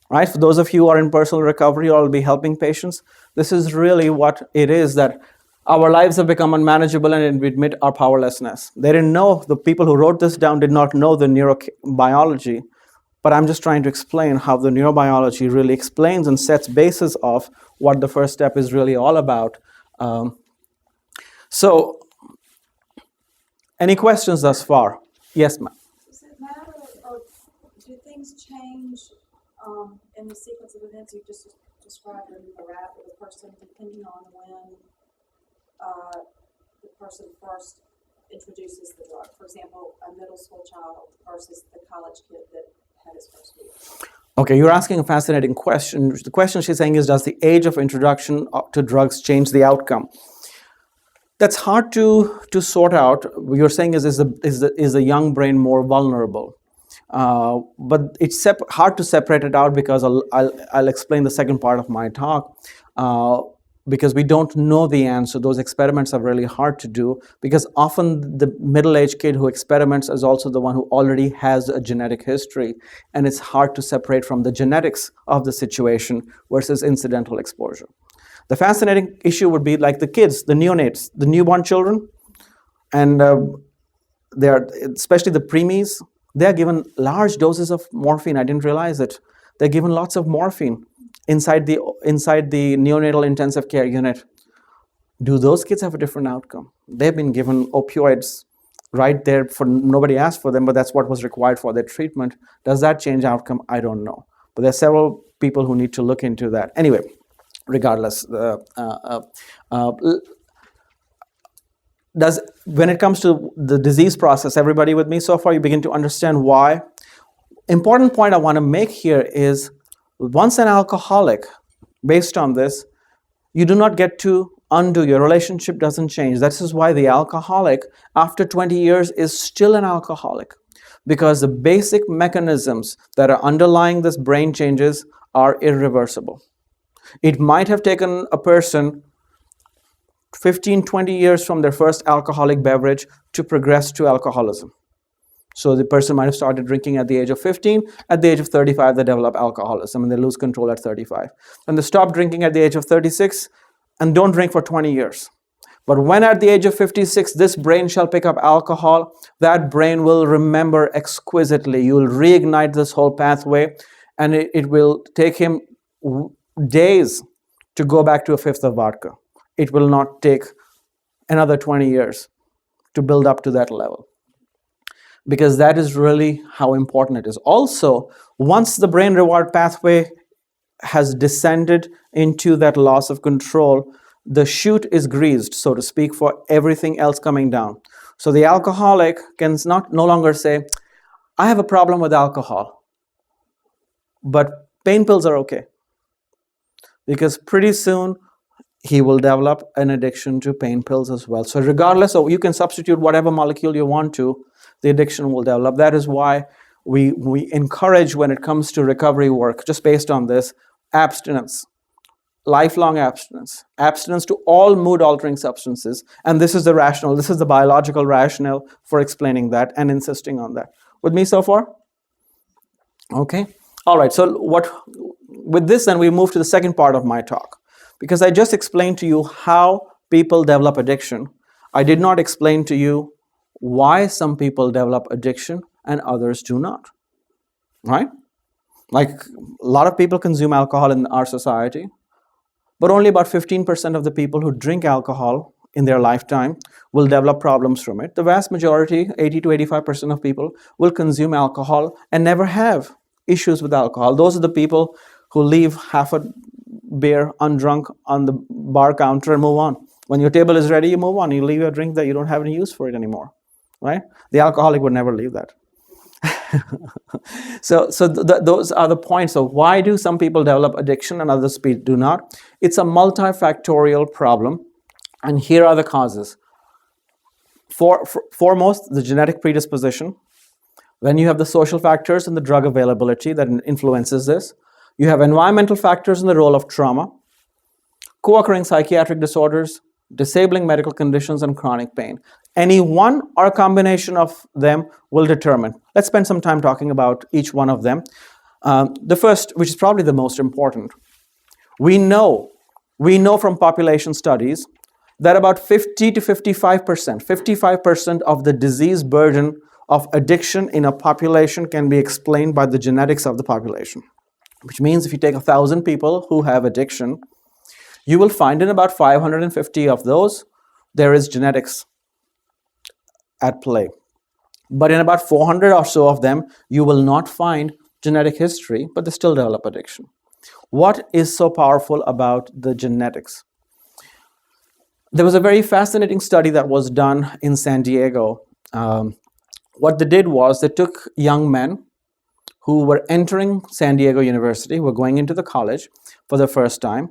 Right? For those of you who are in personal recovery or will be helping patients, this is really what it is, that our lives have become unmanageable and we admit our powerlessness. They didn't know, the people who wrote this down did not know the neurobiology, but I'm just trying to explain how the neurobiology really explains and sets basis of what the first step is really all about. So, any questions thus far? Yes, ma'am. Does it matter, or do things change in the sequence of events you just described in the rat or the person, depending on when the person first introduces the drug? For example, a middle school child versus the college kid that had his first use. Okay, you're asking a fascinating question. The question she's saying is, does the age of introduction to drugs change the outcome? That's hard to sort out. What you're saying is the young brain more vulnerable? But it's hard to separate it out, because I'll explain the second part of my talk. Because we don't know the answer. Those experiments are really hard to do, because often the middle-aged kid who experiments is also the one who already has a genetic history, and it's hard to separate from the genetics of the situation versus incidental exposure. The fascinating issue would be like the kids, the neonates, the newborn children, and they are, especially the preemies, they are given large doses of morphine. I didn't realize it. They're given lots of morphine inside the neonatal intensive care unit. Do those kids have a different outcome? They've been given opioids right there, for nobody asked for them, but that's what was required for their treatment. Does that change outcome? I don't know. But there are several people who need to look into that. Anyway, regardless, when it comes to the disease process, everybody with me so far, you begin to understand why. Important point I want to make here is, once an alcoholic, based on this, you do not get to undo. Your relationship doesn't change. This is why the alcoholic, after 20 years, is still an alcoholic, because the basic mechanisms that are underlying this brain changes are irreversible. It might have taken a person 15, 20 years from their first alcoholic beverage to progress to alcoholism. So the person might have started drinking at the age of 15. At the age of 35, they develop alcoholism and they lose control at 35. And they stop drinking at the age of 36 and don't drink for 20 years. But when at the age of 56, this brain shall pick up alcohol, that brain will remember exquisitely. You will reignite this whole pathway, and it will take him days to go back to a fifth of vodka. It will not take another 20 years to build up to that level, because that is really how important it is. Also, once the brain reward pathway has descended into that loss of control, the chute is greased, so to speak, for everything else coming down. So the alcoholic can no longer say, I have a problem with alcohol, but pain pills are okay. Because pretty soon, he will develop an addiction to pain pills as well. So regardless of, you can substitute whatever molecule you want to, the addiction will develop. That is why we encourage, when it comes to recovery work, just based on this, abstinence, lifelong abstinence, abstinence to all mood-altering substances. And this is the rationale, this is the biological rationale for explaining that and insisting on that. With me so far? Okay. All right, so with this, then we move to the second part of my talk. Because I just explained to you how people develop addiction, I did not explain to you why some people develop addiction and others do not, right? Like a lot of people consume alcohol in our society, but only about 15% of the people who drink alcohol in their lifetime will develop problems from it. The vast majority, 80 to 85% of people, will consume alcohol and never have issues with alcohol. Those are the people who leave half a beer undrunk on the bar counter and move on. When your table is ready, you move on. You leave your drink there, you don't have any use for it anymore, right? The alcoholic would never leave that. Those are the points of why do some people develop addiction and others do not. It's a multifactorial problem, and here are the causes. Foremost, the genetic predisposition. Then you have the social factors and the drug availability that influences this. You have environmental factors and the role of trauma, co-occurring psychiatric disorders, disabling medical conditions, and chronic pain. Any one or a combination of them will determine. Let's spend some time talking about each one of them. The first, which is probably the most important, we know from population studies that about 50 to 55% of the disease burden of addiction in a population can be explained by the genetics of the population. Which means if you take 1,000 people who have addiction, you will find in about 550 of those, there is genetics at play. But in about 400 or so of them, you will not find genetic history, but they still develop addiction. What is so powerful about the genetics? There was a very fascinating study that was done in San Diego. What they did was they took young men who were entering San Diego University, who were going into the college for the first time,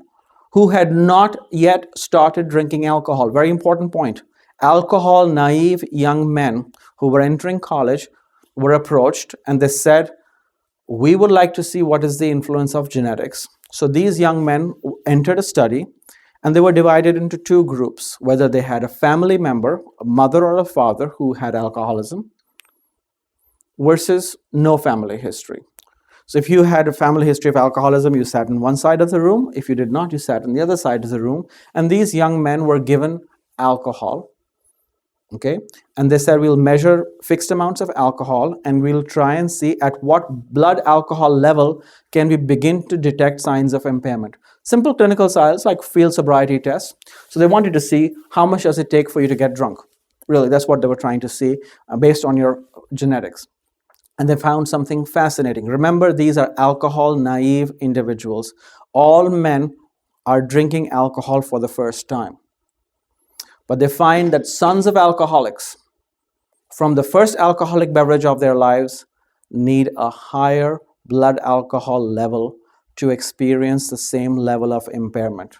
who had not yet started drinking alcohol. Very important point. Alcohol naive young men who were entering college were approached and they said, we would like to see what is the influence of genetics. So these young men entered a study and they were divided into two groups, whether they had a family member, a mother or a father who had alcoholism, versus no family history. So if you had a family history of alcoholism, you sat in one side of the room. If you did not, you sat on the other side of the room. And these young men were given alcohol. Okay, and they said we'll measure fixed amounts of alcohol and we'll try and see at what blood alcohol level can we begin to detect signs of impairment. Simple clinical trials like field sobriety tests. So they wanted to see how much does it take for you to get drunk. Really, that's what they were trying to see based on your genetics. And they found something fascinating. Remember, these are alcohol naive individuals. All men are drinking alcohol for the first time. But they find that sons of alcoholics, from the first alcoholic beverage of their lives, need a higher blood alcohol level to experience the same level of impairment,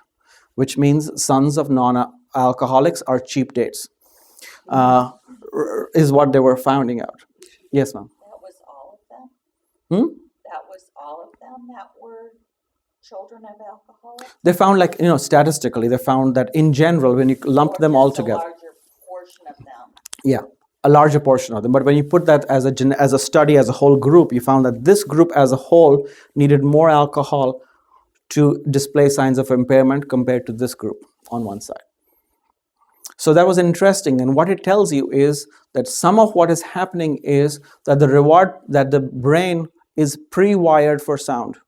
which means sons of non-alcoholics are cheap dates, is what they were finding out. Yes, ma'am. That was all of them? Hmm? That was all of them that were children of alcoholics? They found, statistically, they found that in general, when you lump them all together. A larger portion of them. Yeah, a larger portion of them. But when you put that as a study, as a whole group, you found that this group as a whole needed more alcohol to display signs of impairment compared to this group on one side. So that was interesting. And what it tells you is that some of what is happening is that the brain is pre-wired for sound.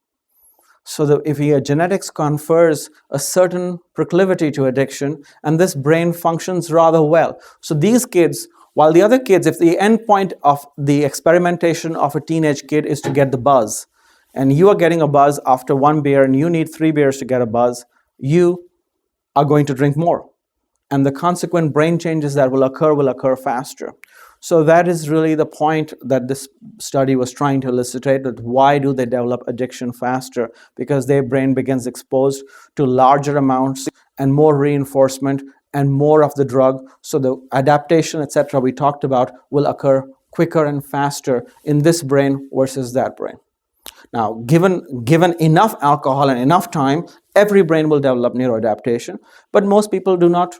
So that if your genetics confers a certain proclivity to addiction, and this brain functions rather well. So these kids, while the other kids, if the end point of the experimentation of a teenage kid is to get the buzz, and you are getting a buzz after one beer and you need 3 beers to get a buzz, you are going to drink more. And the consequent brain changes that will occur faster. So that is really the point that this study was trying to elucidate, that why do they develop addiction faster? Because their brain begins exposed to larger amounts and more reinforcement and more of the drug. So the adaptation, etc., we talked about will occur quicker and faster in this brain versus that brain. Now, given enough alcohol and enough time, every brain will develop neuroadaptation, but most people do not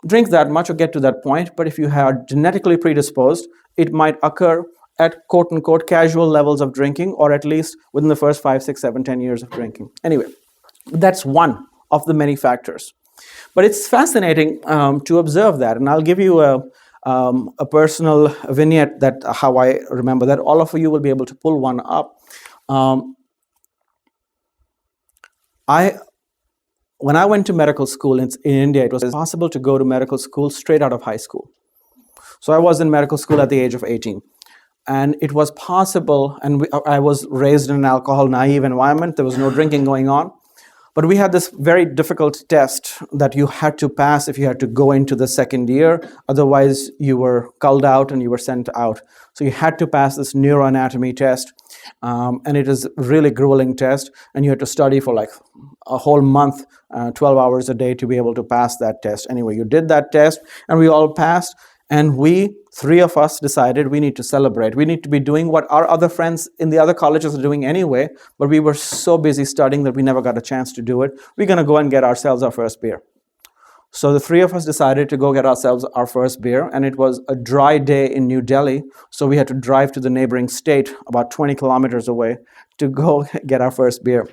drink that much or get to that point. But if you are genetically predisposed, it might occur at quote unquote casual levels of drinking, or at least within the first 5, 6, 7, 10 years of drinking. Anyway, that's one of the many factors. But it's fascinating to observe that, and I'll give you a personal vignette that how I remember that. All of you will be able to pull one up. When I went to medical school in India, it was possible to go to medical school straight out of high school. So I was in medical school at the age of 18. And it was possible, and I was raised in an alcohol-naive environment. There was no drinking going on. But we had this very difficult test that you had to pass if you had to go into the second year. Otherwise, you were culled out and you were sent out. So you had to pass this neuroanatomy test. And it is a really grueling test. And you had to study for like a whole month, 12 hours a day to be able to pass that test. Anyway, you did that test and we all passed. And we, 3 of us, decided we need to celebrate. We need to be doing what our other friends in the other colleges are doing anyway, but we were so busy studying that we never got a chance to do it. We're going to go and get ourselves our first beer. So the 3 of us decided to go get ourselves our first beer, and it was a dry day in New Delhi, so we had to drive to the neighboring state about 20 kilometers away to go get our first beer.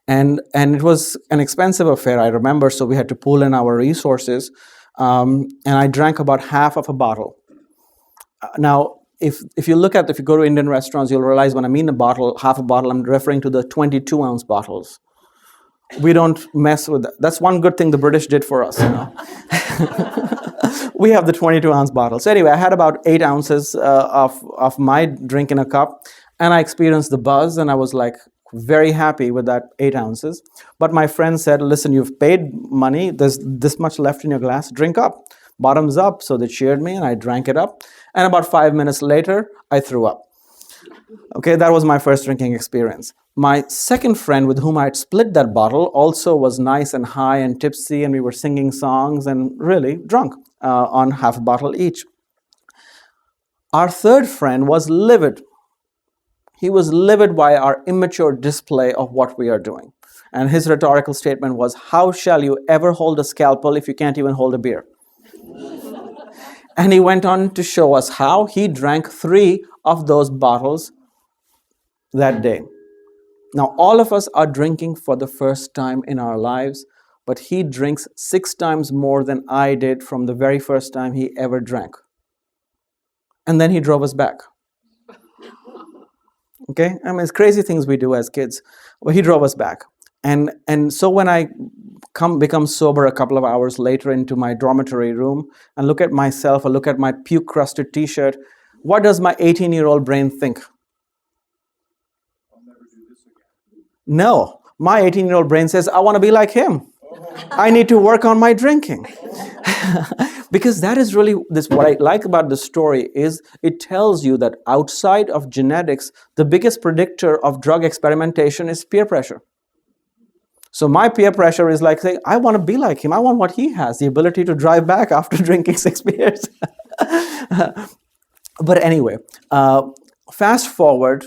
And it was an expensive affair, I remember, so we had to pool in our resources. And I drank about half of a bottle. Now, if you go to Indian restaurants, you'll realize when I mean half a bottle, I'm referring to the 22-ounce bottles. We don't mess with that. That's one good thing the British did for us, you know. We have the 22-ounce bottles. So anyway, I had about 8 ounces of my drink in a cup, and I experienced the buzz, and I was like, very happy with that 8 ounces. But my friend said, listen, you've paid money. There's this much left in your glass. Drink up. Bottoms up. So they cheered me and I drank it up. And about 5 minutes later, I threw up. Okay, that was my first drinking experience. My second friend with whom I had split that bottle also was nice and high and tipsy, and we were singing songs and really drunk on half a bottle each. Our third friend was livid. He was livid by our immature display of what we are doing. And his rhetorical statement was, how shall you ever hold a scalpel if you can't even hold a beer? And he went on to show us how he drank 3 of those bottles that day. Now, all of us are drinking for the first time in our lives, but he drinks 6 times more than I did from the very first time he ever drank. And then he drove us back. Okay, I mean, it's crazy things we do as kids. Well, he drove us back. And so when I become sober a couple of hours later into my dormitory room and look at myself or look at my puke-crusted t-shirt, what does my 18-year-old brain think? I'll never do this again. No, my 18-year-old brain says, I want to be like him. I need to work on my drinking. Because that is really what I like about the story is it tells you that outside of genetics, the biggest predictor of drug experimentation is peer pressure. So my peer pressure is like saying, I want to be like him. I want what he has, the ability to drive back after drinking 6 beers. But anyway, fast forward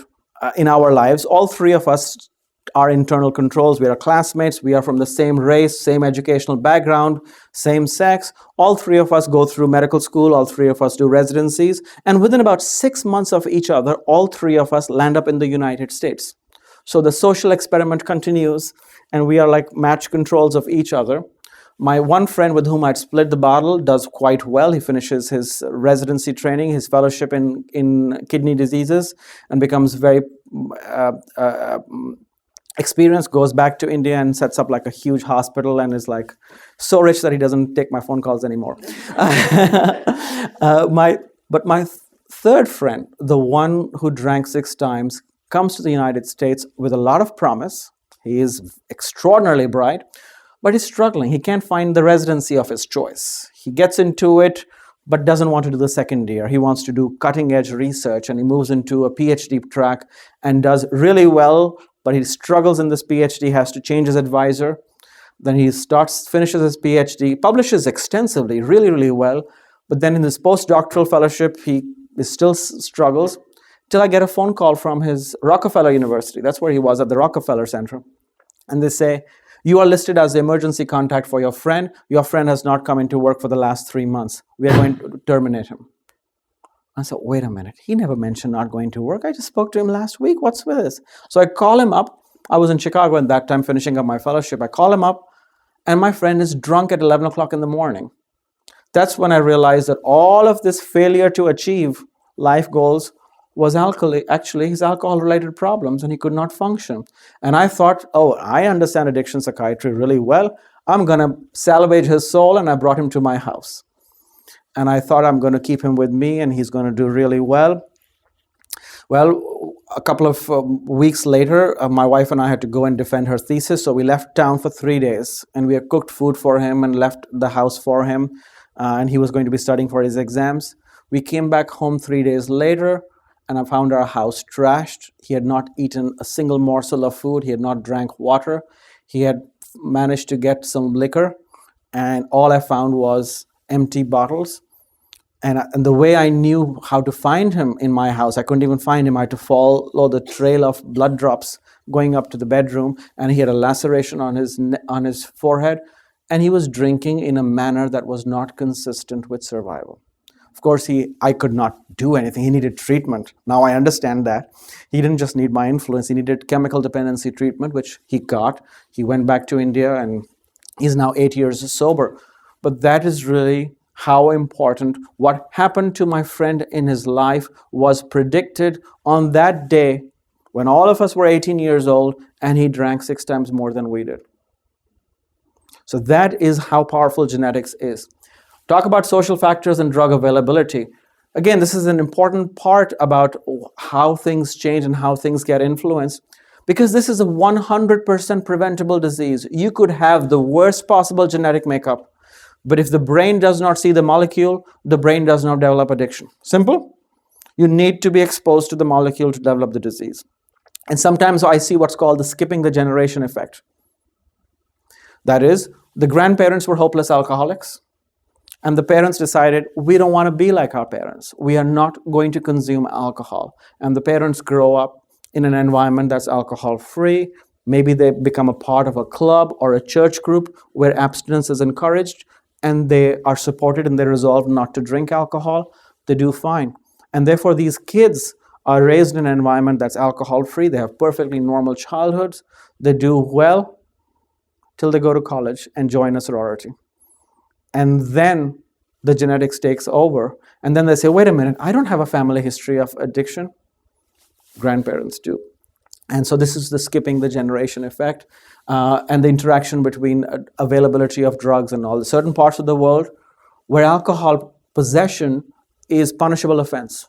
in our lives, all 3 of us are internal controls. We are classmates. We are from the same race, same educational background, same sex. All 3 of us go through medical school. All 3 of us do residencies. And within about 6 months of each other, all 3 of us land up in the United States. So the social experiment continues, and we are like match controls of each other. My one friend with whom I'd split the bottle does quite well. He finishes his residency training, his fellowship in kidney diseases, and becomes very experienced, goes back to India and sets up like a huge hospital and is like so rich that he doesn't take my phone calls anymore. But my third friend, the one who drank 6 times, comes to the United States with a lot of promise. He is extraordinarily bright, but he's struggling. He can't find the residency of his choice. He gets into it, but doesn't want to do the second year. He wants to do cutting-edge research, and he moves into a PhD track and does really well, but he struggles in this PhD, has to change his advisor. Then he finishes his PhD, publishes extensively, really, really well, but then in his postdoctoral fellowship, he still struggles, till I get a phone call from his Rockefeller University. That's where he was, at the Rockefeller Center. And they say, you are listed as the emergency contact for your friend. Your friend has not come into work for the last 3 months. We are going to terminate him. I said, wait a minute. He never mentioned not going to work. I just spoke to him last week. What's with this? So I call him up. I was in Chicago at that time finishing up my fellowship. I call him up, and my friend is drunk at 11 o'clock in the morning. That's when I realized that all of this failure to achieve life goals was actually his alcohol-related problems, and he could not function. And I thought, oh, I understand addiction psychiatry really well. I'm going to salvage his soul, and I brought him to my house. And I thought I'm going to keep him with me, and he's going to do really well. Well, a couple of weeks later, my wife and I had to go and defend her thesis, so we left town for 3 days, and we had cooked food for him and left the house for him, and he was going to be studying for his exams. We came back home 3 days later, and I found our house trashed. He had not eaten a single morsel of food. He had not drank water. He had managed to get some liquor, and all I found was empty bottles. And the way I knew how to find him in my house, I couldn't even find him. I had to follow the trail of blood drops going up to the bedroom, and he had a laceration on his forehead, and he was drinking in a manner that was not consistent with survival. Of course, I could not do anything. He needed treatment. Now I understand that. He didn't just need my influence. He needed chemical dependency treatment, which he got. He went back to India, and he's now 8 years sober. But that is really how important what happened to my friend in his life was predicted on that day when all of us were 18 years old and he drank 6 times more than we did. So that is how powerful genetics is. Talk about social factors and drug availability. Again, this is an important part about how things change and how things get influenced, because this is a 100% preventable disease. You could have the worst possible genetic makeup, but if the brain does not see the molecule, the brain does not develop addiction. Simple. You need to be exposed to the molecule to develop the disease. And sometimes I see what's called the skipping the generation effect. That is, the grandparents were hopeless alcoholics, and the parents decided, we don't want to be like our parents. We are not going to consume alcohol. And the parents grow up in an environment that's alcohol-free. Maybe they become a part of a club or a church group where abstinence is encouraged, and they are supported in their resolve not to drink alcohol. They do fine. And therefore, these kids are raised in an environment that's alcohol-free. They have perfectly normal childhoods. They do well till they go to college and join a sorority. And then the genetics takes over. And then they say, wait a minute, I don't have a family history of addiction. Grandparents do. And so this is the skipping the generation effect, and the interaction between availability of drugs and all. Certain parts of the world where alcohol possession is punishable offense.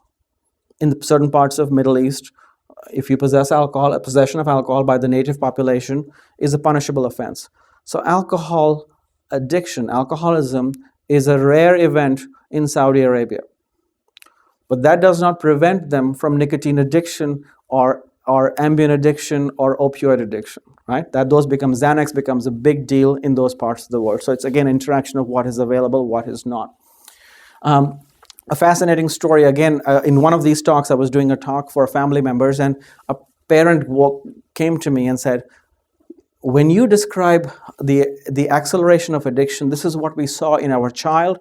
In the certain parts of Middle East, if you possess alcohol, a possession of alcohol by the native population is a punishable offense. So alcohol addiction, alcoholism, is a rare event in Saudi Arabia. But that does not prevent them from nicotine addiction or Ambien addiction or opioid addiction, right? Xanax becomes a big deal in those parts of the world. So it's again interaction of what is available, what is not. A fascinating story, again, in one of these talks, I was doing a talk for family members, and a parent came to me and said, when you describe the acceleration of addiction, this is what we saw in our child.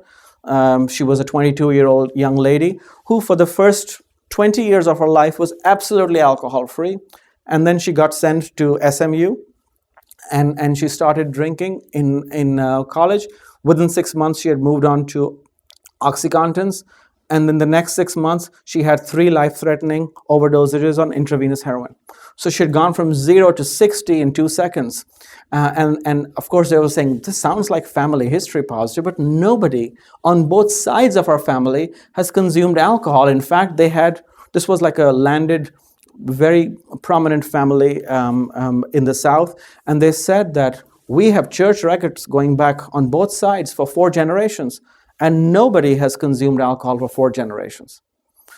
She was a 22-year-old young lady who for the first 20 years of her life was absolutely alcohol-free. And then she got sent to SMU, and she started drinking in college. Within 6 months, she had moved on to OxyContins. And then the next 6 months, she had 3 life-threatening overdoses on intravenous heroin. So she had gone from 0 to 60 in 2 seconds. And of course, they were saying, this sounds like family history positive, but nobody on both sides of our family has consumed alcohol. In fact, this was like a landed, very prominent family in the South. And they said that we have church records going back on both sides for 4 generations. And nobody has consumed alcohol for 4 generations.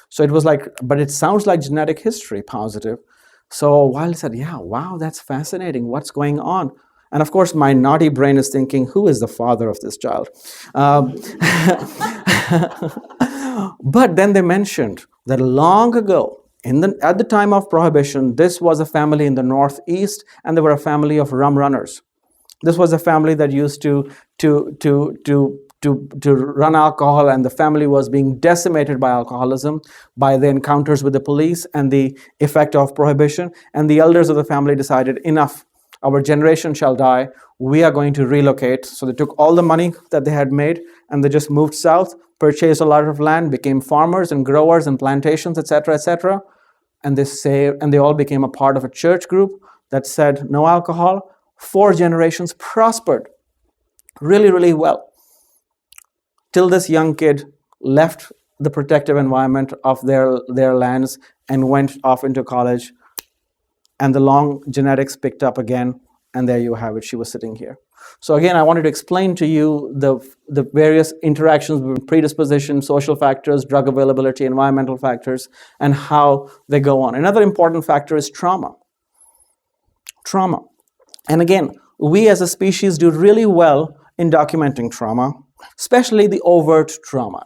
So it was like, but it sounds like genetic history positive. So Wiley said, yeah, wow, that's fascinating. What's going on? And of course, my naughty brain is thinking, who is the father of this child? But then they mentioned that long ago, at the time of Prohibition, this was a family in the Northeast, and they were a family of rum runners. This was a family that used to to run alcohol, and the family was being decimated by alcoholism, by the encounters with the police and the effect of prohibition. And the elders of the family decided, enough, our generation shall die, we are going to relocate. So they took all the money that they had made and they just moved south, purchased a lot of land, became farmers and growers and plantations, etc., etc. And they all became a part of a church group that said no alcohol. 4 generations prospered really, really well, till this young kid left the protective environment of their lands and went off into college, and the long genetics picked up again, and there you have it. She was sitting here. So again, I wanted to explain to you the various interactions between predisposition, social factors, drug availability, environmental factors, and how they go on. Another important factor is trauma. Trauma. And again, we as a species do really well in documenting trauma, especially the overt trauma,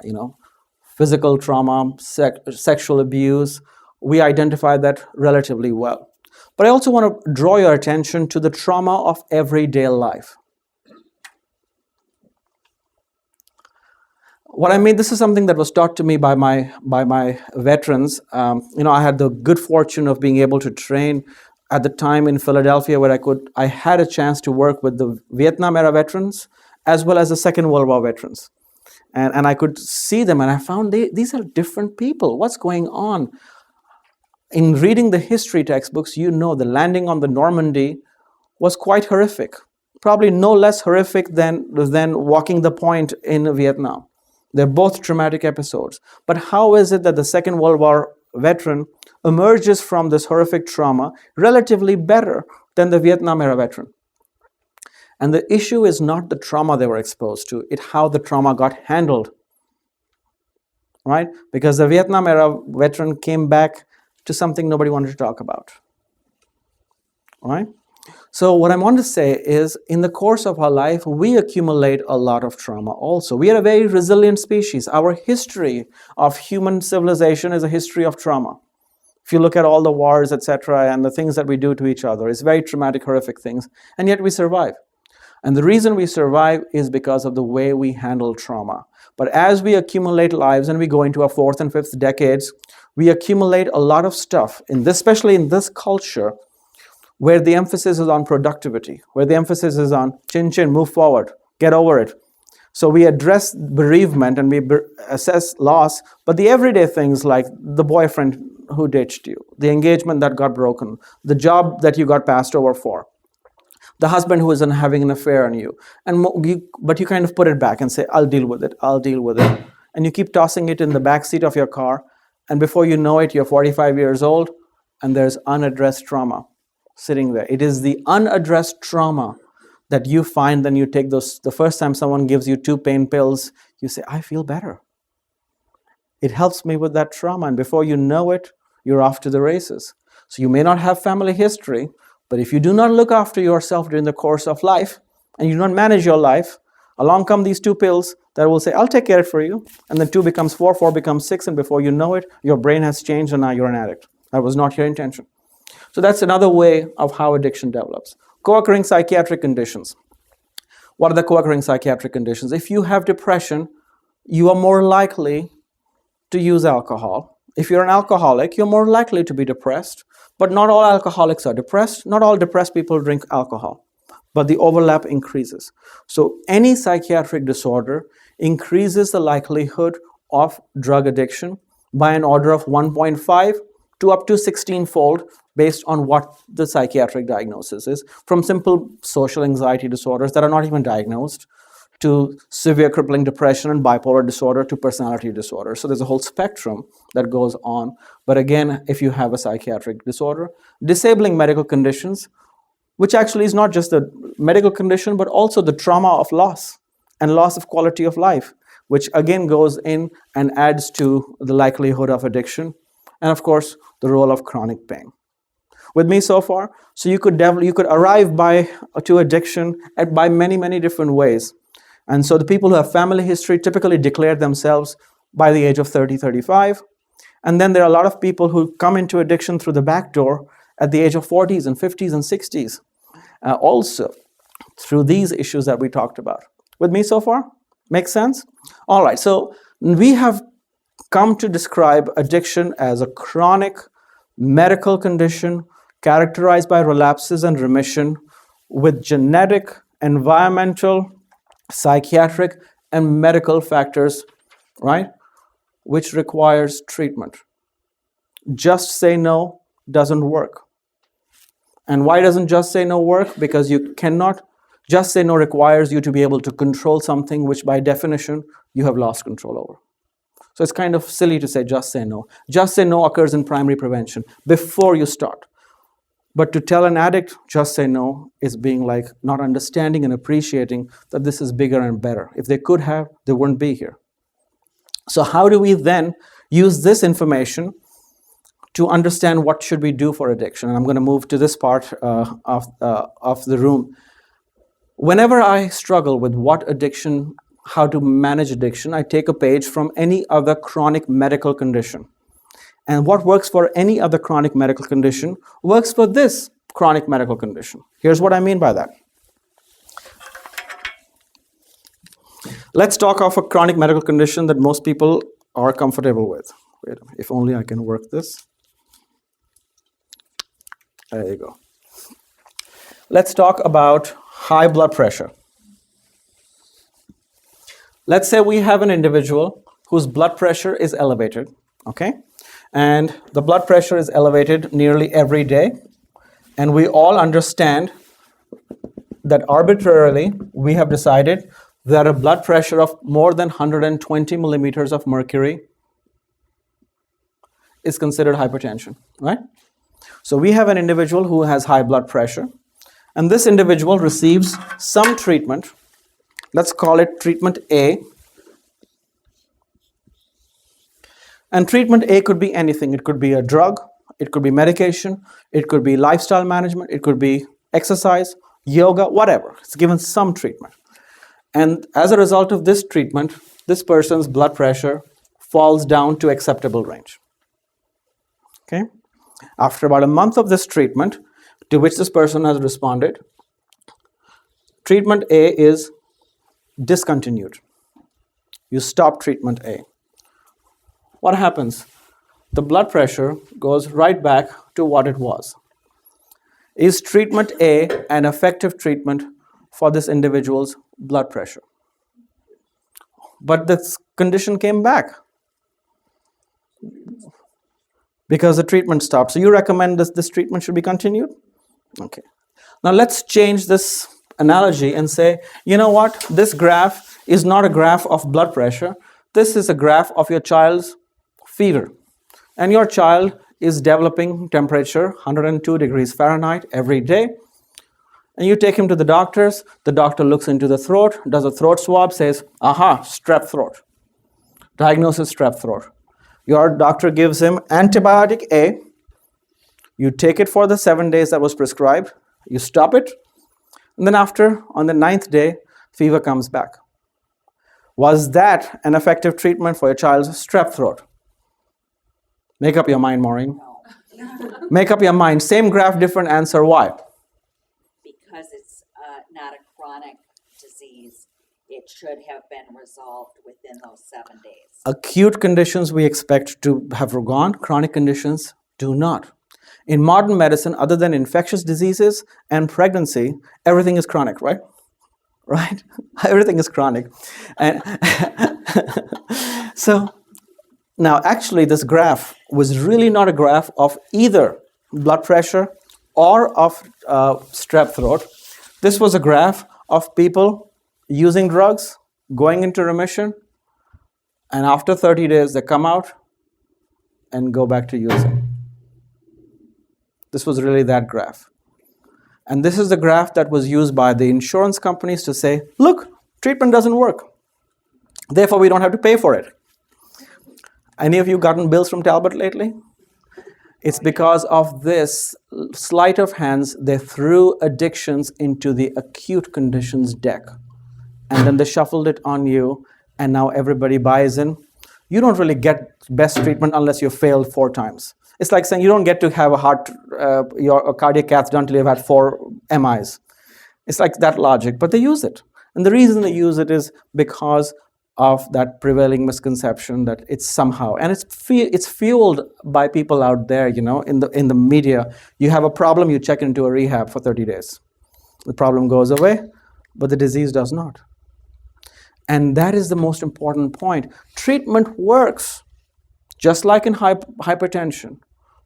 physical trauma, sexual abuse. We identify that relatively well. But I also want to draw your attention to the trauma of everyday life. What I mean, this is something that was taught to me by my veterans. I had the good fortune of being able to train at the time in Philadelphia, where I had a chance to work with the Vietnam era veterans as well as the Second World War veterans. And I could see them, and I found these are different people. What's going on? In reading the history textbooks, the landing on the Normandy was quite horrific. Probably no less horrific than walking the point in Vietnam. They're both traumatic episodes. But how is it that the Second World War veteran emerges from this horrific trauma relatively better than the Vietnam era veteran? And the issue is not the trauma they were exposed to, it's how the trauma got handled, right? Because the Vietnam era veteran came back to something nobody wanted to talk about, right? So what I want to say is, in the course of our life, we accumulate a lot of trauma also. We are a very resilient species. Our history of human civilization is a history of trauma. If you look at all the wars, etc., and the things that we do to each other, it's very traumatic, horrific things, and yet we survive. And the reason we survive is because of the way we handle trauma. But as we accumulate lives and we go into our 4th and 5th decades, we accumulate a lot of stuff, especially in this culture, where the emphasis is on productivity, where the emphasis is on chin, move forward, get over it. So we address bereavement and we assess loss, but the everyday things like the boyfriend who ditched you, the engagement that got broken, the job that you got passed over for, the husband who isn't having an affair on you, but you kind of put it back and say, I'll deal with it. And you keep tossing it in the back seat of your car, and before you know it, you're 45 years old, and there's unaddressed trauma sitting there. It is the unaddressed trauma that you find. Then you take the first time someone gives you 2 pain pills, you say, I feel better. It helps me with that trauma, and before you know it, you're off to the races. So you may not have family history, but if you do not look after yourself during the course of life, and you do not manage your life, along come these 2 pills that will say, I'll take care of it for you, and then 2 becomes 4, 4 becomes 6, and before you know it, your brain has changed and now you're an addict. That was not your intention. So that's another way of how addiction develops. Co-occurring psychiatric conditions. What are the co-occurring psychiatric conditions? If you have depression, you are more likely to use alcohol. If you're an alcoholic, you're more likely to be depressed. But not all alcoholics are depressed. Not all depressed people drink alcohol. But the overlap increases. So any psychiatric disorder increases the likelihood of drug addiction by an order of 1.5 to up to 16-fold based on what the psychiatric diagnosis is, from simple social anxiety disorders that are not even diagnosed to severe crippling depression and bipolar disorder to personality disorder. So there's a whole spectrum that goes on. But again, if you have a psychiatric disorder, disabling medical conditions, which actually is not just the medical condition, but also the trauma of loss and loss of quality of life, which again goes in and adds to the likelihood of addiction. And of course, the role of chronic pain. With me so far? So you could arrive to addiction by many, many different ways. And so the people who have family history typically declare themselves by the age of 30, 35. And then there are a lot of people who come into addiction through the back door at the age of 40s and 50s and 60s. Also, through these issues that we talked about. With me so far? Make sense? All right, so we have come to describe addiction as a chronic medical condition characterized by relapses and remission with genetic, environmental, psychiatric, and medical factors, right, which requires treatment. Just say no doesn't work. And why doesn't just say no work? Because you cannot, just say no requires you to be able to control something which by definition you have lost control over. So it's kind of silly to say just say no. Just say no occurs in primary prevention before you start. But to tell an addict just say no is being like not understanding and appreciating that this is bigger and better. If they could have, they wouldn't be here. So how do we then use this information to understand what should we do for addiction? And I'm going to move to this part of the room. Whenever I struggle with what addiction, how to manage addiction, I take a page from any other chronic medical condition. And what works for any other chronic medical condition works for this chronic medical condition. Here's what I mean by that. Let's talk of a chronic medical condition that most people are comfortable with. Wait, if only I can work this. There you go. Let's talk about high blood pressure. Let's say we have an individual whose blood pressure is elevated, okay? And the blood pressure is elevated nearly every day. And we all understand that arbitrarily we have decided that a blood pressure of more than 120 millimeters of mercury is considered hypertension, right? So we have an individual who has high blood pressure, and this individual receives some treatment. Let's call it treatment A. And treatment A could be anything. It could be a drug, it could be medication, it could be lifestyle management, it could be exercise, yoga, whatever. It's given some treatment. And as a result of this treatment, this person's blood pressure falls down to acceptable range. Okay? After about a month of this treatment, to which this person has responded, treatment A is discontinued. You stop treatment A. What happens? The blood pressure goes right back to what it was. Is treatment A an effective treatment for this individual's blood pressure? But this condition came back because the treatment stopped. So you recommend this treatment should be continued? Okay. Now let's change this analogy and say, you know what? This graph is not a graph of blood pressure. This is a graph of your child's fever. And your child is developing temperature 102 degrees Fahrenheit every day. And you take him to the doctors. The doctor looks into the throat, does a throat swab, says, aha, strep throat. Diagnosis, strep throat. Your doctor gives him antibiotic A. You take it for the 7 days that was prescribed. You stop it. And then on the 9th day, fever comes back. Was that an effective treatment for your child's strep throat? Make up your mind, Maureen. No, Make up your mind. Same graph, different answer. Why? because it's not a chronic disease. It should have been resolved within those 7 days. Acute conditions we expect to have gone. Chronic conditions do not. In modern medicine, other than infectious diseases and pregnancy, everything is chronic, right? Right? Everything is chronic. And so now actually this graph was really not a graph of either blood pressure or of strep throat. This was a graph of people using drugs, going into remission, and after 30 days they come out and go back to using. This was really that graph. And this is the graph that was used by the insurance companies to say, look, treatment doesn't work. Therefore, we don't have to pay for it. Any of you gotten bills from Talbot lately? It's because of this sleight of hands, they threw addictions into the acute conditions deck. And then they shuffled it on you, and now everybody buys in. You don't really get best treatment unless you failed 4 times. It's like saying you don't get to have your cardiac cath done until you've had 4 MIs. It's like that logic, but they use it. And the reason they use it is because of that prevailing misconception that it's somehow, and it's fueled by people out there, in the media. You have a problem, you check into a rehab for 30 days. The problem goes away, but the disease does not. And that is the most important point. Treatment works, just like in hypertension.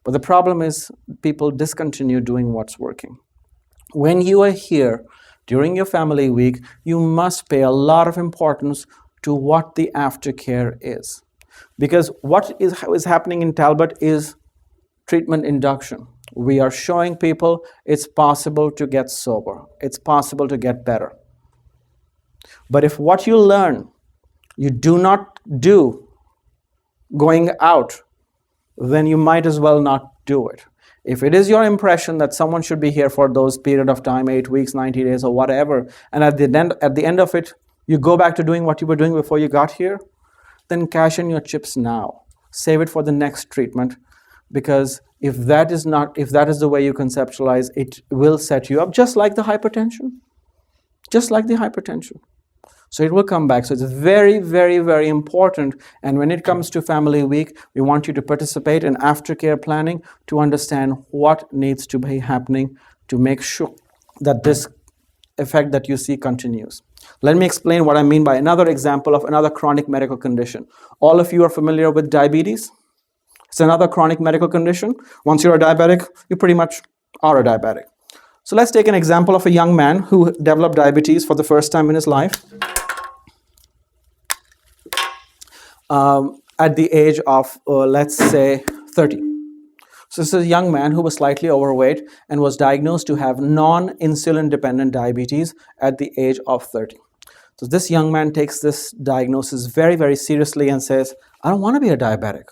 But the problem is people discontinue doing what's working. When you are here during your family week, you must pay a lot of importance to what the aftercare is. Because what is happening in Talbot is treatment induction. We are showing people it's possible to get sober. It's possible to get better. But if what you learn, you do not do going out, then you might as well not do it. If it is your impression that someone should be here for those period of time, 8 weeks, 90 days, or whatever, and at the end of it, you go back to doing what you were doing before you got here, then cash in your chips now. Save it for the next treatment, because if that is the way you conceptualize, it will set you up just like the hypertension. Just like the hypertension. So it will come back. So it's very, very, very important. And when it comes to Family Week, we want you to participate in aftercare planning to understand what needs to be happening to make sure that this effect that you see continues. Let me explain what I mean by another example of another chronic medical condition. All of you are familiar with diabetes. It's another chronic medical condition. Once you're a diabetic, you pretty much are a diabetic. So let's take an example of a young man who developed diabetes for the first time in his life at the age of, let's say, 30. So this is a young man who was slightly overweight and was diagnosed to have non-insulin dependent diabetes at the age of 30. So this young man takes this diagnosis very, very seriously and says, I don't want to be a diabetic.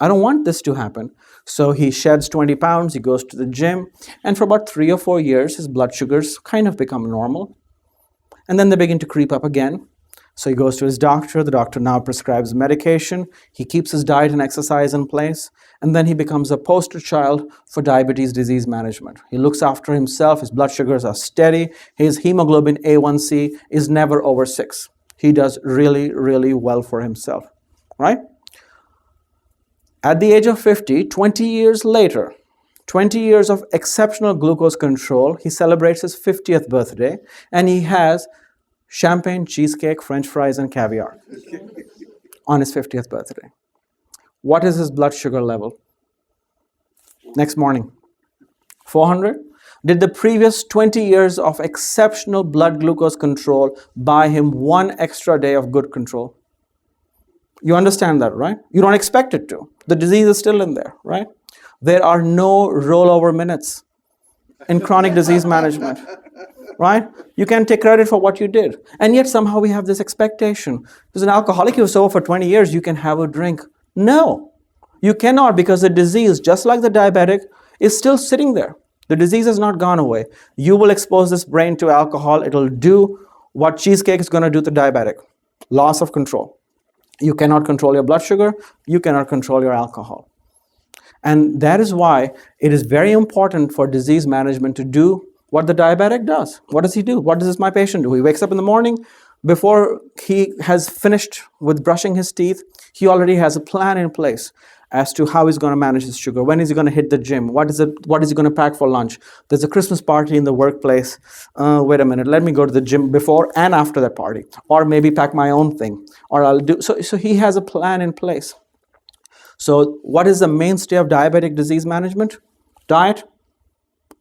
I don't want this to happen. So he sheds 20 pounds, he goes to the gym, and for about 3 or 4 years, his blood sugars kind of become normal. And then they begin to creep up again. So he goes to his doctor. The doctor now prescribes medication. He keeps his diet and exercise in place. And then he becomes a poster child for diabetes disease management. He looks after himself. His blood sugars are steady. His hemoglobin A1C is never over 6. He does really, really well for himself, right? At the age of 50, 20 years later, 20 years of exceptional glucose control, he celebrates his 50th birthday, and he has champagne, cheesecake, French fries, and caviar on his 50th birthday. What is his blood sugar level? Next morning, 400? Did the previous 20 years of exceptional blood glucose control buy him 1 extra day of good control? You understand that, right? You don't expect it to. The disease is still in there, right? There are no rollover minutes in chronic disease management, right? You can take credit for what you did. And yet somehow we have this expectation. As an alcoholic, you're sober for 20 years, you can have a drink. No, you cannot, because the disease, just like the diabetic, is still sitting there. The disease has not gone away. You will expose this brain to alcohol. It'll do what cheesecake is going to do to diabetic. Loss of control. You cannot control your blood sugar. You cannot control your alcohol. And that is why it is very important for disease management to do what the diabetic does. What does he do? What does my patient do? He wakes up in the morning. Before he has finished with brushing his teeth, he already has a plan in place as to how he's going to manage his sugar. When is he going to hit the gym? What is he going to pack for lunch? There's a Christmas party in the workplace. Wait a minute, let me go to the gym before and after that party. Or maybe pack my own thing. Or I'll do, so he has a plan in place. So what is the mainstay of diabetic disease management? Diet,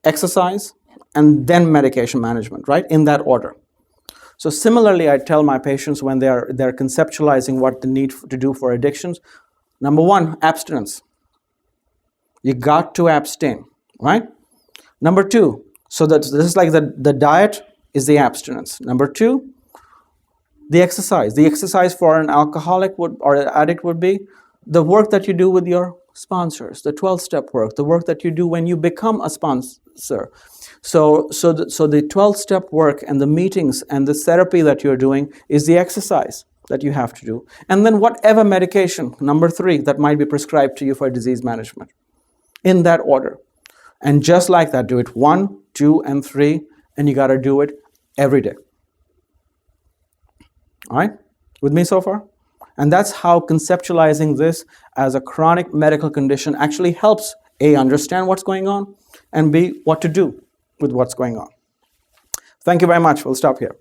exercise, and then medication management, right? In that order. So similarly, I tell my patients when they're conceptualizing what they need to do for addictions, number 1, abstinence. You got to abstain, right? Number 2, so this is like the diet is the abstinence. Number 2, the exercise. The exercise for an alcoholic or an addict would be the work that you do with your sponsors, the 12-step work, the work that you do when you become a sponsor. So the 12-step work and the meetings and the therapy that you're doing is the exercise that you have to do. And then whatever medication, number 3, that might be prescribed to you for disease management. In that order. And just like that, do it 1, 2, and 3, and you got to do it every day. All right, with me so far? And that's how conceptualizing this as a chronic medical condition actually helps A, understand what's going on, and B, what to do with what's going on. Thank you very much. We'll stop here.